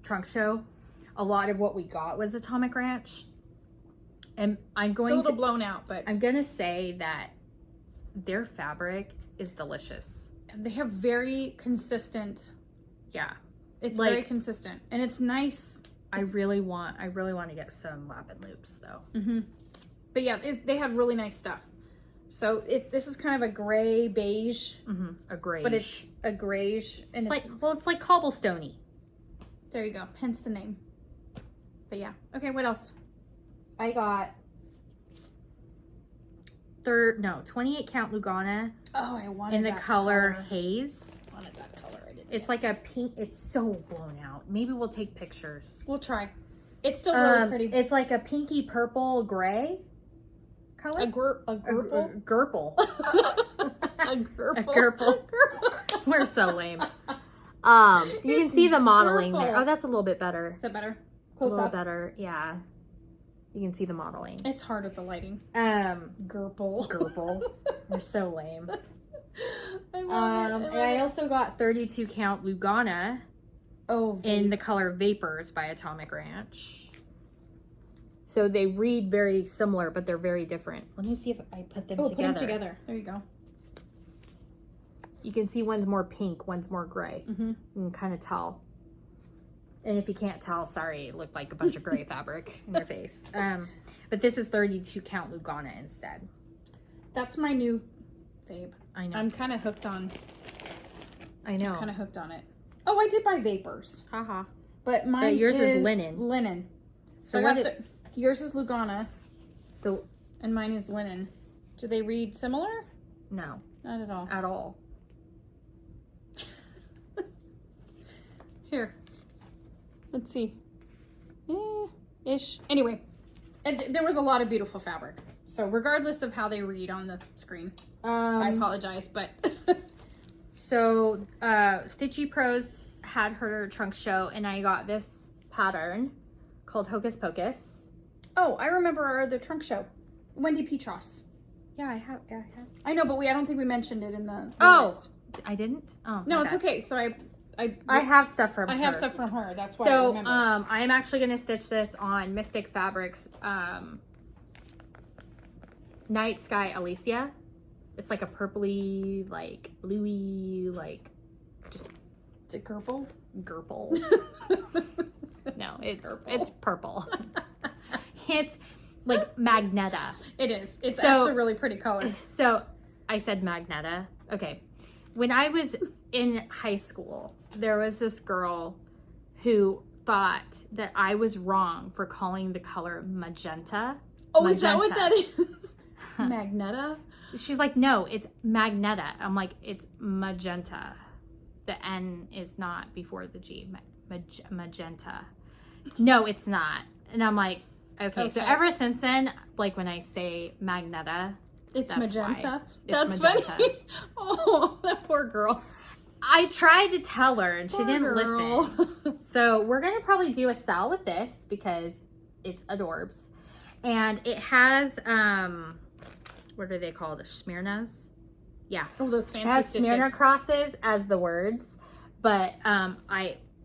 trunk show, a lot of what we got was Atomic Ranch. And I'm going It's a little blown out, but I'm going to say that their fabric is delicious. they have very consistent. Yeah. It's Like- very consistent, and it's nice. I really want to get some Lapin loops though. But yeah, they have really nice stuff. So this is kind of a gray beige, A gray. but it's a grayish, and it's like cobblestoney. there you go. Hence the name. But yeah, okay. What else? I got 28 count Lugana Oh, I wanted in the that color haze. I wanted that color. I didn't. It's like a pink. It's so blown out. Maybe we'll take pictures. We'll try. It's still really pretty. It's like a pinky purple gray color. A gurple. Gurple. A gurple. A gurple. We're so lame. You can see the modeling there. Gurple. Oh, that's a little bit better. Is that better? A Close little up. better. Yeah. You can see the modeling. It's hard with the lighting. Gurple. Gurple. We're so lame. I love it. And I also got 32 count Lugana in the color Vapors by Atomic Ranch. So they read very similar, but they're very different. Let me see if I put them together. Put them together. There you go. You can see one's more pink, one's more gray. You can kind of tell. And if you can't tell, sorry, it looked like a bunch of gray fabric in your face. But this is 32 count Lugana instead. That's my new babe. I know. I'm kind of hooked on. I know. Kind of hooked on it. Oh, I did buy Vapors, Haha. but mine yours is linen. Linen. So So I got yours is Lugana, So and mine is linen. Do they read similar? No. Not at all. At all. Here. Let's see. Ish. Anyway, there was a lot of beautiful fabric. So regardless of how they read on the screen, I apologize, but... So, Stitchy Pros had her trunk show, and I got this pattern called Hocus Pocus. Oh, I remember the trunk show. Wendy Petros. Yeah, I have. I know, but I don't think we mentioned it in the list. I didn't? Oh, No, my it's bad. okay. So I have stuff from her. I have stuff from her. That's why I So, remember. I'm actually going to stitch this on Mystic Fabrics Night Sky Alicia. It's like a purpley, like bluey, like just Is it purple? Gerple. No, it's purple. It's like Magneta. It is. It's So- actually a really pretty color. So I said Magneta. Okay. When I was in high school, there was this girl who thought that I was wrong for calling the color magenta. Oh, is that what Magenta. that is? Magneta? She's like, no, it's Magneta. I'm like, it's magenta. The N is not before the G. Magenta. No, it's not. And I'm like, okay. So ever since then, like when I say Magneta, It's that's magenta. why. It's That's magenta. funny. Oh, that poor girl. I tried to tell her and she Poor didn't girl. listen. So we're going to probably do a SAL with this because it's adorbs. And it has, what are they called? Smyrnas? Yeah. Oh, those It fancy has stitches. Smyrna crosses as the words. But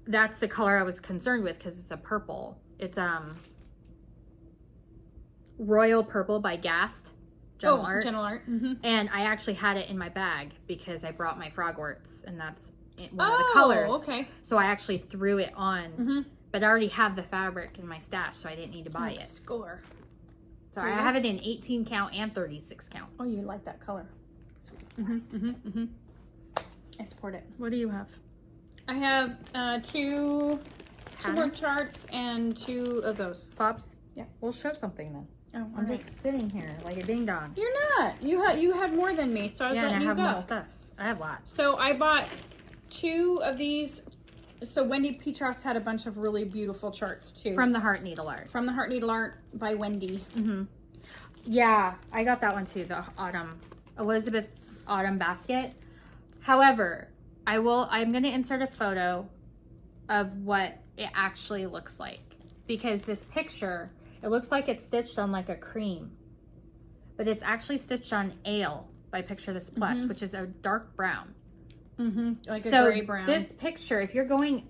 that's the color I was concerned with because it's a purple. It's Royal Purple by Gast. Gentle Art. Gentle Art. Mm-hmm. And I actually had it in my bag because I brought my Frogworts and that's one of the colors. Okay. So I actually threw it on, Mm-hmm. but I already have the fabric in my stash, so I didn't need to buy it. Score. So I have it in 18 count and 36 count. Oh, you like that color. I support it. What do you have? I have two word charts and 2 of those. Pops? Yeah. We'll show something then. Oh, I'm just sitting here like a ding dong. You're not. You had more than me, so I was Yeah, and I letting you have go. more stuff. I have lots. So I bought 2 of these. So Wendy Petros had a bunch of really beautiful charts too. From the Heart Needle Art. From the Heart Needle Art by Wendy. Mm-hmm. Yeah, I got that one too, the Elizabeth's Autumn Basket. However, I'm going to insert a photo of what it actually looks like. Because this picture, it looks like it's stitched on like a cream. But it's actually stitched on Ale by Picture This Plus, which is a dark brown. Mm-hmm. Like a So gray brown. this picture, if you're going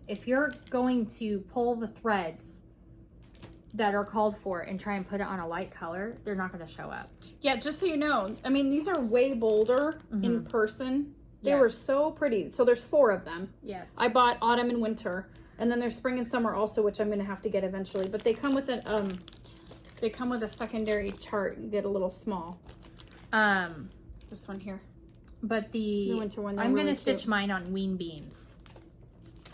to pull the threads that are called for and try and put it on a light color, they're not going to show up. Yeah, just so you know, I mean, these are way bolder in person. They were so pretty. So there's 4 of them. Yes. I bought autumn and winter, and then there's spring and summer also, which I'm going to have to get eventually. But they come with a secondary chart. You get a little small. This one here. But the winter one, they're I'm really going to stitch cute. mine on Ween Beans.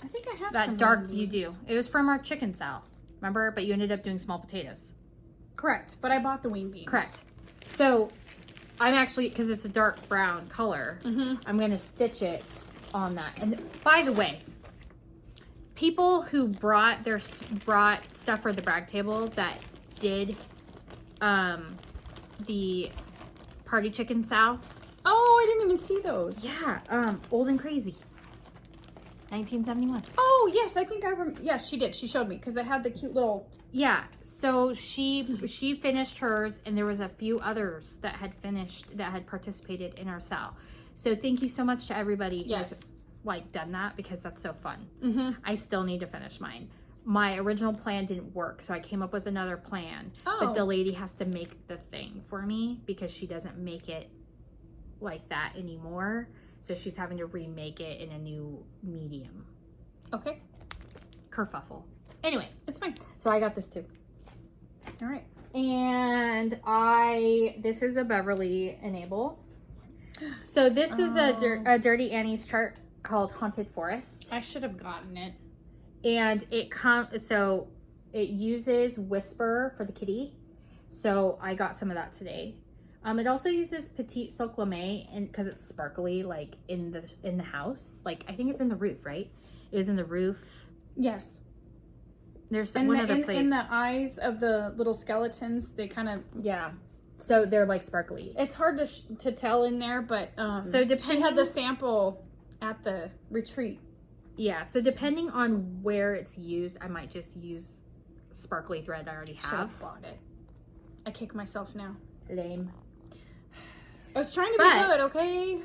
I think I have That some dark of you these. do. It was from our chicken SAL. Remember? But you ended up doing small potatoes. Correct, but I bought the wing beans. Correct. So I'm actually, because it's a dark brown color, I'm going to stitch it on that. And by the way, people who brought stuff for the brag table that did the party chicken SAL. Oh, I didn't even see those. Yeah, Old and Crazy. 1971. Oh, yes, I think I remember. Yes, she did. She showed me because it had the cute little. Yeah, so she finished hers, and there was a few others that had participated in our SAL. So thank you so much to everybody who has done that, because that's so fun. I still need to finish mine. My original plan didn't work, so I came up with another plan. But the lady has to make the thing for me because she doesn't make it like that anymore. So she's having to remake it in a new medium. Okay. Kerfuffle. Anyway, It's fine. so I got this too. All right. And this is a Beverly Enable. So this is a Dirty Annie's chart called Haunted Forest. I should have gotten it. And it uses Whisper for the kitty. So I got some of that today. It also uses Petite Silk Lame, and because it's sparkly, like in the house. Like I think it's in the roof, right? It was in the roof. Yes. There's And one other place. in the eyes of the little skeletons, they kind of So they're like sparkly. It's hard to tell in there, but so she had the sample at the retreat. Yeah. So depending on where it's used, I might just use sparkly thread I already have. Should've bought it. I kick myself now. Lame. I was trying to be good, okay?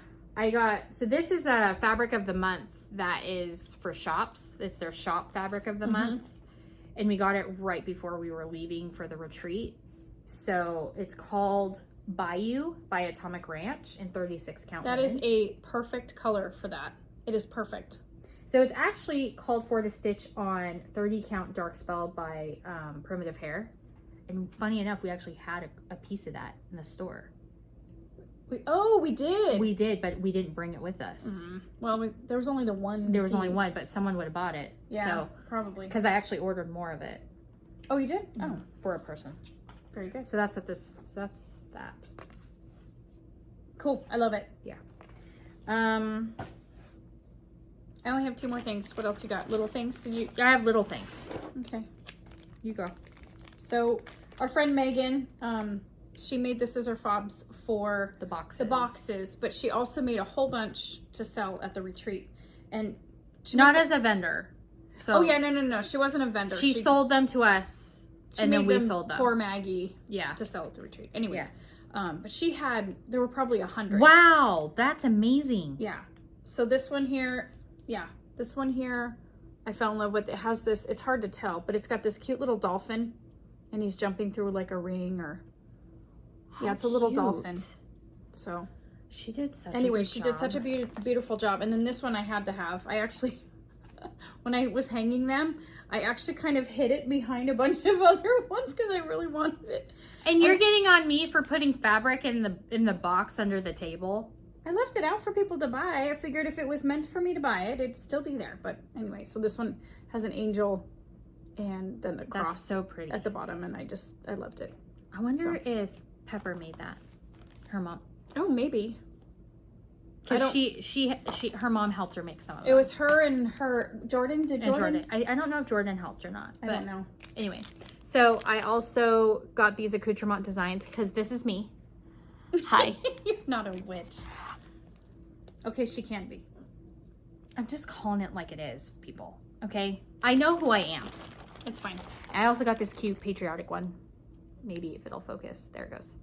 So this is a fabric of the month that is for shops. It's their shop fabric of the month. And we got it right before we were leaving for the retreat. So it's called Bayou by Atomic Ranch in 36 count. That is a perfect color for that. It is perfect. So it's actually called for to stitch on 30 count Dark Spell by Primitive Hair. And funny enough, we actually had a piece of that in the store. We did. We did, but we didn't bring it with us. Well, there was only the one. There was only one, but someone would have bought it. Yeah, so, probably. Because I actually ordered more of it. Oh, you did? Oh, for a person. Very good. So that's what this. So that's that. Cool. I love it. Yeah. I only have 2 more things. What else you got? Little things? Did you? I have little things. Okay. You go. So our friend Megan, she made the scissor fobs for the boxes. But she also made a whole bunch to sell at the retreat, and she not as a vendor. So oh yeah, no. She wasn't a vendor. She sold them to us, and then we sold them for Maggie. Yeah. To sell at the retreat. Anyways, but there were probably 100. Wow, that's amazing. Yeah. So this one here, I fell in love with. It has this. It's hard to tell, but it's got this cute little dolphin, and he's jumping through like a ring or. Yeah, it's a little dolphin. So she did such anyway, a good she job. did such a beautiful job. And then this one I had to have. I actually, when I was hanging them, I actually kind of hid it behind a bunch of other ones because I really wanted it. And you're getting on me for putting fabric in the box under the table. I left it out for people to buy. I figured if it was meant for me to buy it, it'd still be there. But anyway, so this one has an angel and then a cross. That's so pretty at the bottom, and I loved it. I wonder if Pepper made that. Her mom. Oh, maybe. Because her mom helped her make some of it. It was her and her Jordan. Did Jordan? I don't know if Jordan helped or not. I don't know. Anyway, so I also got these accoutrement designs because this is me. Hi. You're not a witch. Okay, she can be. I'm just calling it like it is, people. Okay? I know who I am. It's fine. I also got this cute patriotic one. Maybe if it'll focus. There it goes.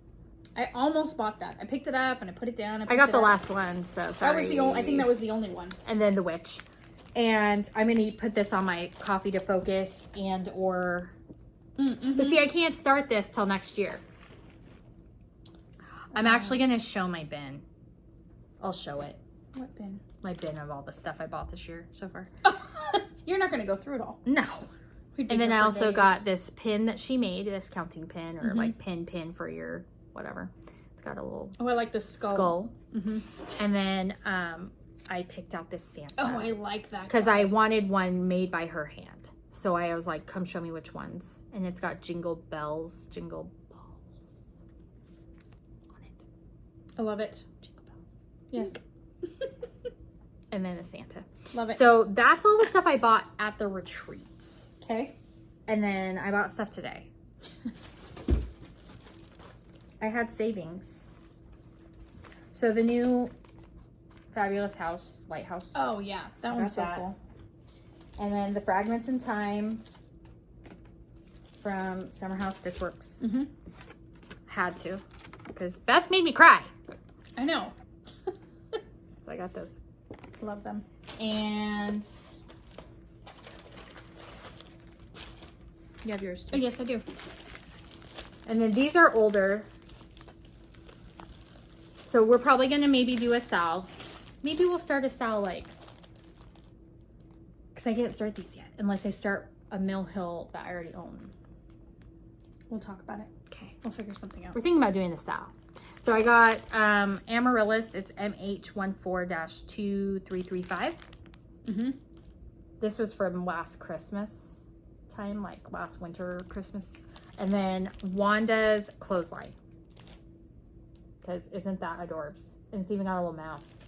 I almost bought that. I picked it up and I put it down. I got the last one, so sorry. That was the only. I think that was the only one. And then the witch. And I'm gonna put this on my coffee to focus or. But see, I can't start this till next year. I'm actually gonna show my bin. I'll show it. What bin? My bin of all the stuff I bought this year so far. You're not gonna go through it all. No. And then I also got this pin that she made, this counting pin or like pin for your whatever. It's got a little. Oh, I like the skull. And then I picked out this Santa. Oh, I like that. Because I wanted one made by her hand. So I was like, come show me which ones. And it's got jingle balls on it. I love it. Jingle bells. Yes. And then a Santa. Love it. So that's all the stuff I bought at the retreat. Okay. And then I bought stuff today. I had savings. So the new Fabulous Lighthouse. Oh, yeah. That one's so cool. And then the Fragments in Time from Summer House Stitchworks. Had to. Because Beth made me cry. I know. So I got those. Love them. And you have yours too. Oh, yes, I do. And then these are older. So we're probably going to maybe do a SAL. Maybe we'll start a SAL because I can't start these yet unless I start a Mill Hill that I already own. We'll talk about it. Okay. We'll figure something out. We're thinking about doing a SAL. So I got Amaryllis. It's MH14-2335. This was from last Christmas time, like last winter, Christmas. And then Wanda's Clothesline. because isn't that adorbs? And it's even got a little mouse.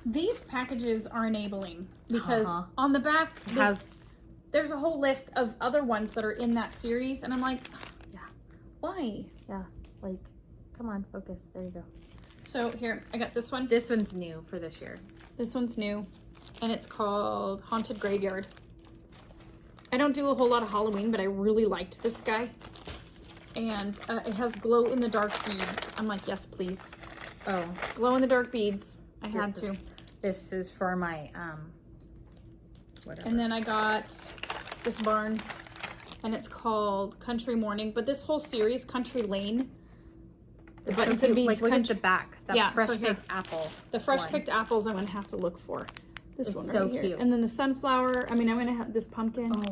These packages are enabling because on the back there's a whole list of other ones that are in that series, and I'm like, yeah, why? Yeah, like, come on, focus. There you go. So here, I got this one. This one's new for this year. This one's new, and it's called Haunted Graveyard. I don't do a whole lot of Halloween, but I really liked this guy. And it has glow-in-the-dark beads. I'm like, yes, please. Oh, glow-in-the-dark beads. I had to. This is for my, whatever. And then I got this barn, and it's called Country Morning. But this whole series, Country Lane, the buttons and beads. Like, look at the back. That fresh picked apple. The fresh picked apples I'm going to have to look for. This one right so here. cute. And then the sunflower. I mean, I'm going to have this pumpkin. Oh.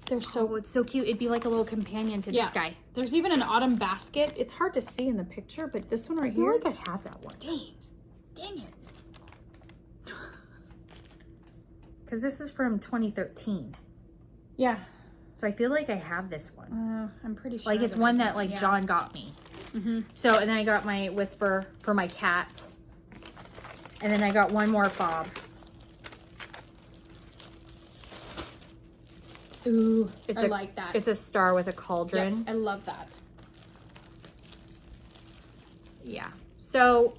They're so... it's so cute. It'd be like a little companion to this guy. There's even an autumn basket. It's hard to see in the picture, but this one right here... I feel like I have that one. Dang it. Because this is from 2013. Yeah. So I feel like I have this one. I'm pretty sure. Like, it's one that, like, John got me. So, and then I got my Whisper for my cat. And then I got one more fob. Ooh, I like that. It's a star with a cauldron. Yep, I love that. Yeah. So,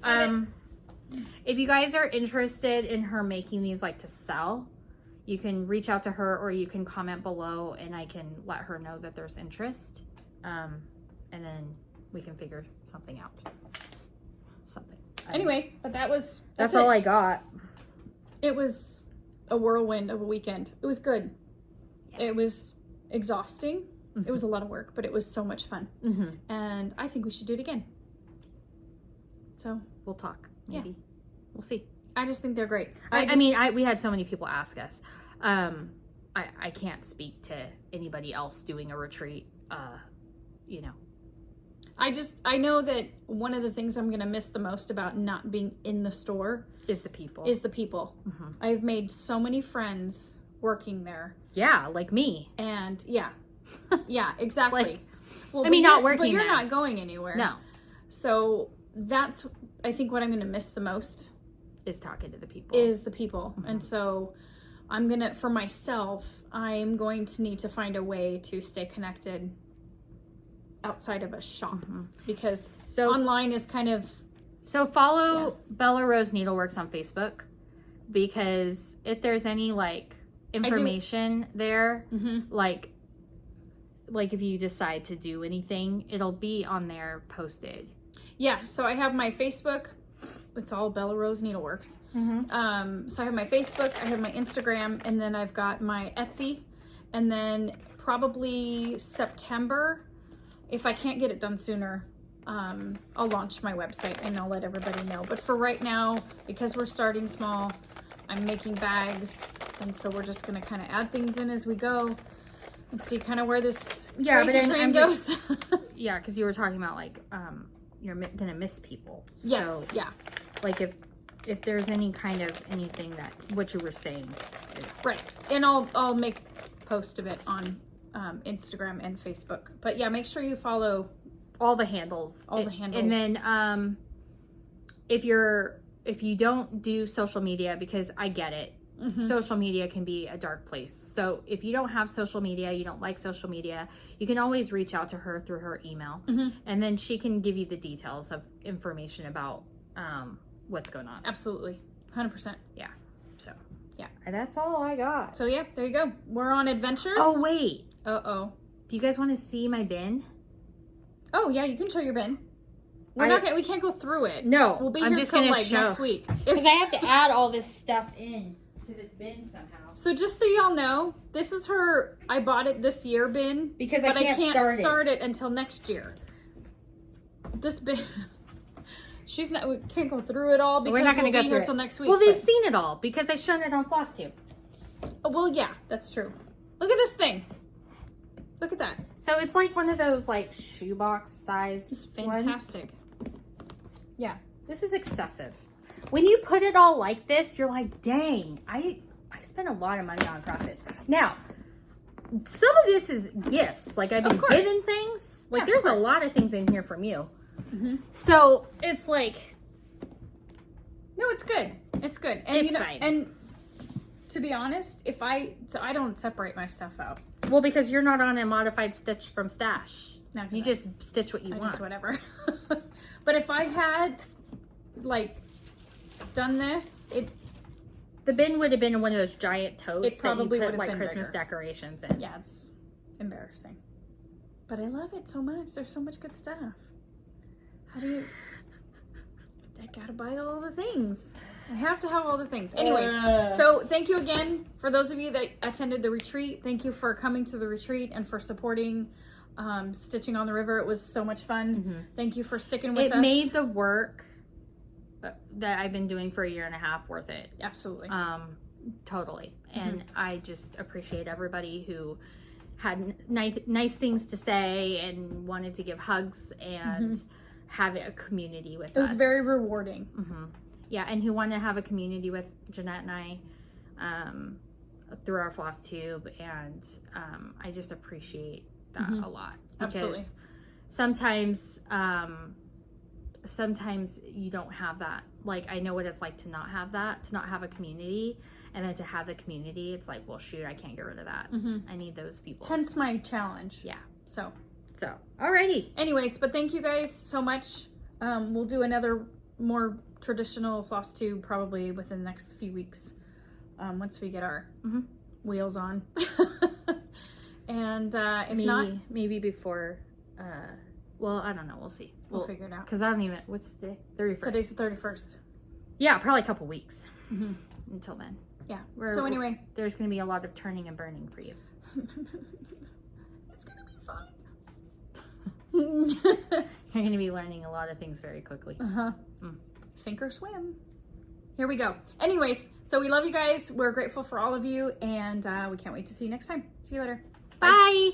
if you guys are interested in her making these, like, to sell, you can reach out to her, or you can comment below and I can let her know that there's interest. And then we can figure something out. Anyway, but that's all I got. It was a whirlwind of a weekend. It was good. Yes. It was exhausting. It was a lot of work, but it was so much fun. And I think we should do it again. So we'll talk. Maybe. Yeah. We'll see. I just think they're great. I mean, we had so many people ask us. I can't speak to anybody else doing a retreat. You know. I know that one of the things I'm going to miss the most about not being in the store is the people. I've made so many friends working there. Yeah, like me. And yeah, exactly. Like, well, I mean, not working, but you're not going anywhere. No. So that's, I think, what I'm going to miss the most is talking to the people. And so I'm going to, for myself, I'm going to need to find a way to stay connected outside of a shop because online is kind of... So follow Bella Rose Needleworks on Facebook, because if there's any, like, information there, like if you decide to do anything, it'll be on there posted. Yeah, so I have my Facebook. It's all Bella Rose Needleworks. So I have my Facebook, I have my Instagram, and then I've got my Etsy. And then probably September, if I can't get it done sooner, I'll launch my website and I'll let everybody know. But for right now, because we're starting small, I'm making bags. And so we're just going to kind of add things in as we go and see kind of where this crazy train goes. Yeah, because you were talking about, like, you're going to miss people. Yes, so, yeah. Like, if there's any kind of anything that what you were saying is... Right. And I'll make post of it on Instagram and Facebook. But yeah, make sure you follow all the handles. And then if you don't do social media, because I get it, social media can be a dark place. So if you don't have social media, you don't like social media, you can always reach out to her through her email, and then she can give you the details of information about what's going on. Absolutely. 100%. Yeah. So yeah, and that's all I got. So yeah, there you go. We're on adventures. Oh wait. Uh-oh. Do you guys want to see my bin? Oh yeah, you can show your bin. We can't go through it. No, we'll be here till like next week. Because I have to add all this stuff in to this bin somehow. So just so y'all know, this is her, I bought it this year bin. Because I can't start it until next year. This bin, we can't go through it all because we're not going to go here through till next week. Well, they've seen it all because I shown it on Flosstube. Oh, well, yeah, that's true. Look at this thing. Look at that. So it's like one of those, like, shoebox size. It's fantastic. Yeah, this is excessive. When you put it all like this, you're like, dang, I spent a lot of money on cross stitch. Now, some of this is gifts. Like, I've been given things. Like, there's a lot of things in here from you. So it's like, no, it's good. It's good. And it's fine. And to be honest, I don't separate my stuff out. Well, because you're not on a modified stitch from Stash. No, you just stitch what you want. Just whatever. But if I had like done this, the bin would have been one of those giant totes. It probably that you would put have like been Christmas bigger. decorations in. Yeah, it's embarrassing. But I love it so much. There's so much good stuff. How do you? I gotta buy all the things. I have to have all the things. Anyways, so thank you again for those of you that attended the retreat. Thank you for coming to the retreat and for supporting Stitching on the River. It was so much fun. Thank you for sticking with us. It made the work that I've been doing for a year and a half worth it. Absolutely. Totally. And I just appreciate everybody who had nice things to say and wanted to give hugs and have a community with us. It was very rewarding. Yeah, and who wanted to have a community with Jeanette and I through our Flosstube, and I just appreciate that a lot. Because Absolutely. sometimes you don't have that. Like, I know what it's like to not have that, to not have a community, and then to have the community, it's like, well, shoot, I can't get rid of that. I need those people. Hence my challenge. Yeah. So, alrighty. anyways, but thank you guys so much. We'll do another more traditional Flosstube probably within the next few weeks, once we get our wheels on. And if not, maybe before. Well, I don't know. We'll see. we'll figure it out. Because I don't even. What's the 31st? Today's the 31st. Yeah, probably a couple weeks until then. Yeah. So anyway, there's going to be a lot of turning and burning for you. it's gonna be fun. You're going to be learning a lot of things very quickly. Sink or swim. Here we go. Anyways, so we love you guys. We're grateful for all of you, and we can't wait to see you next time. See you later. Bye.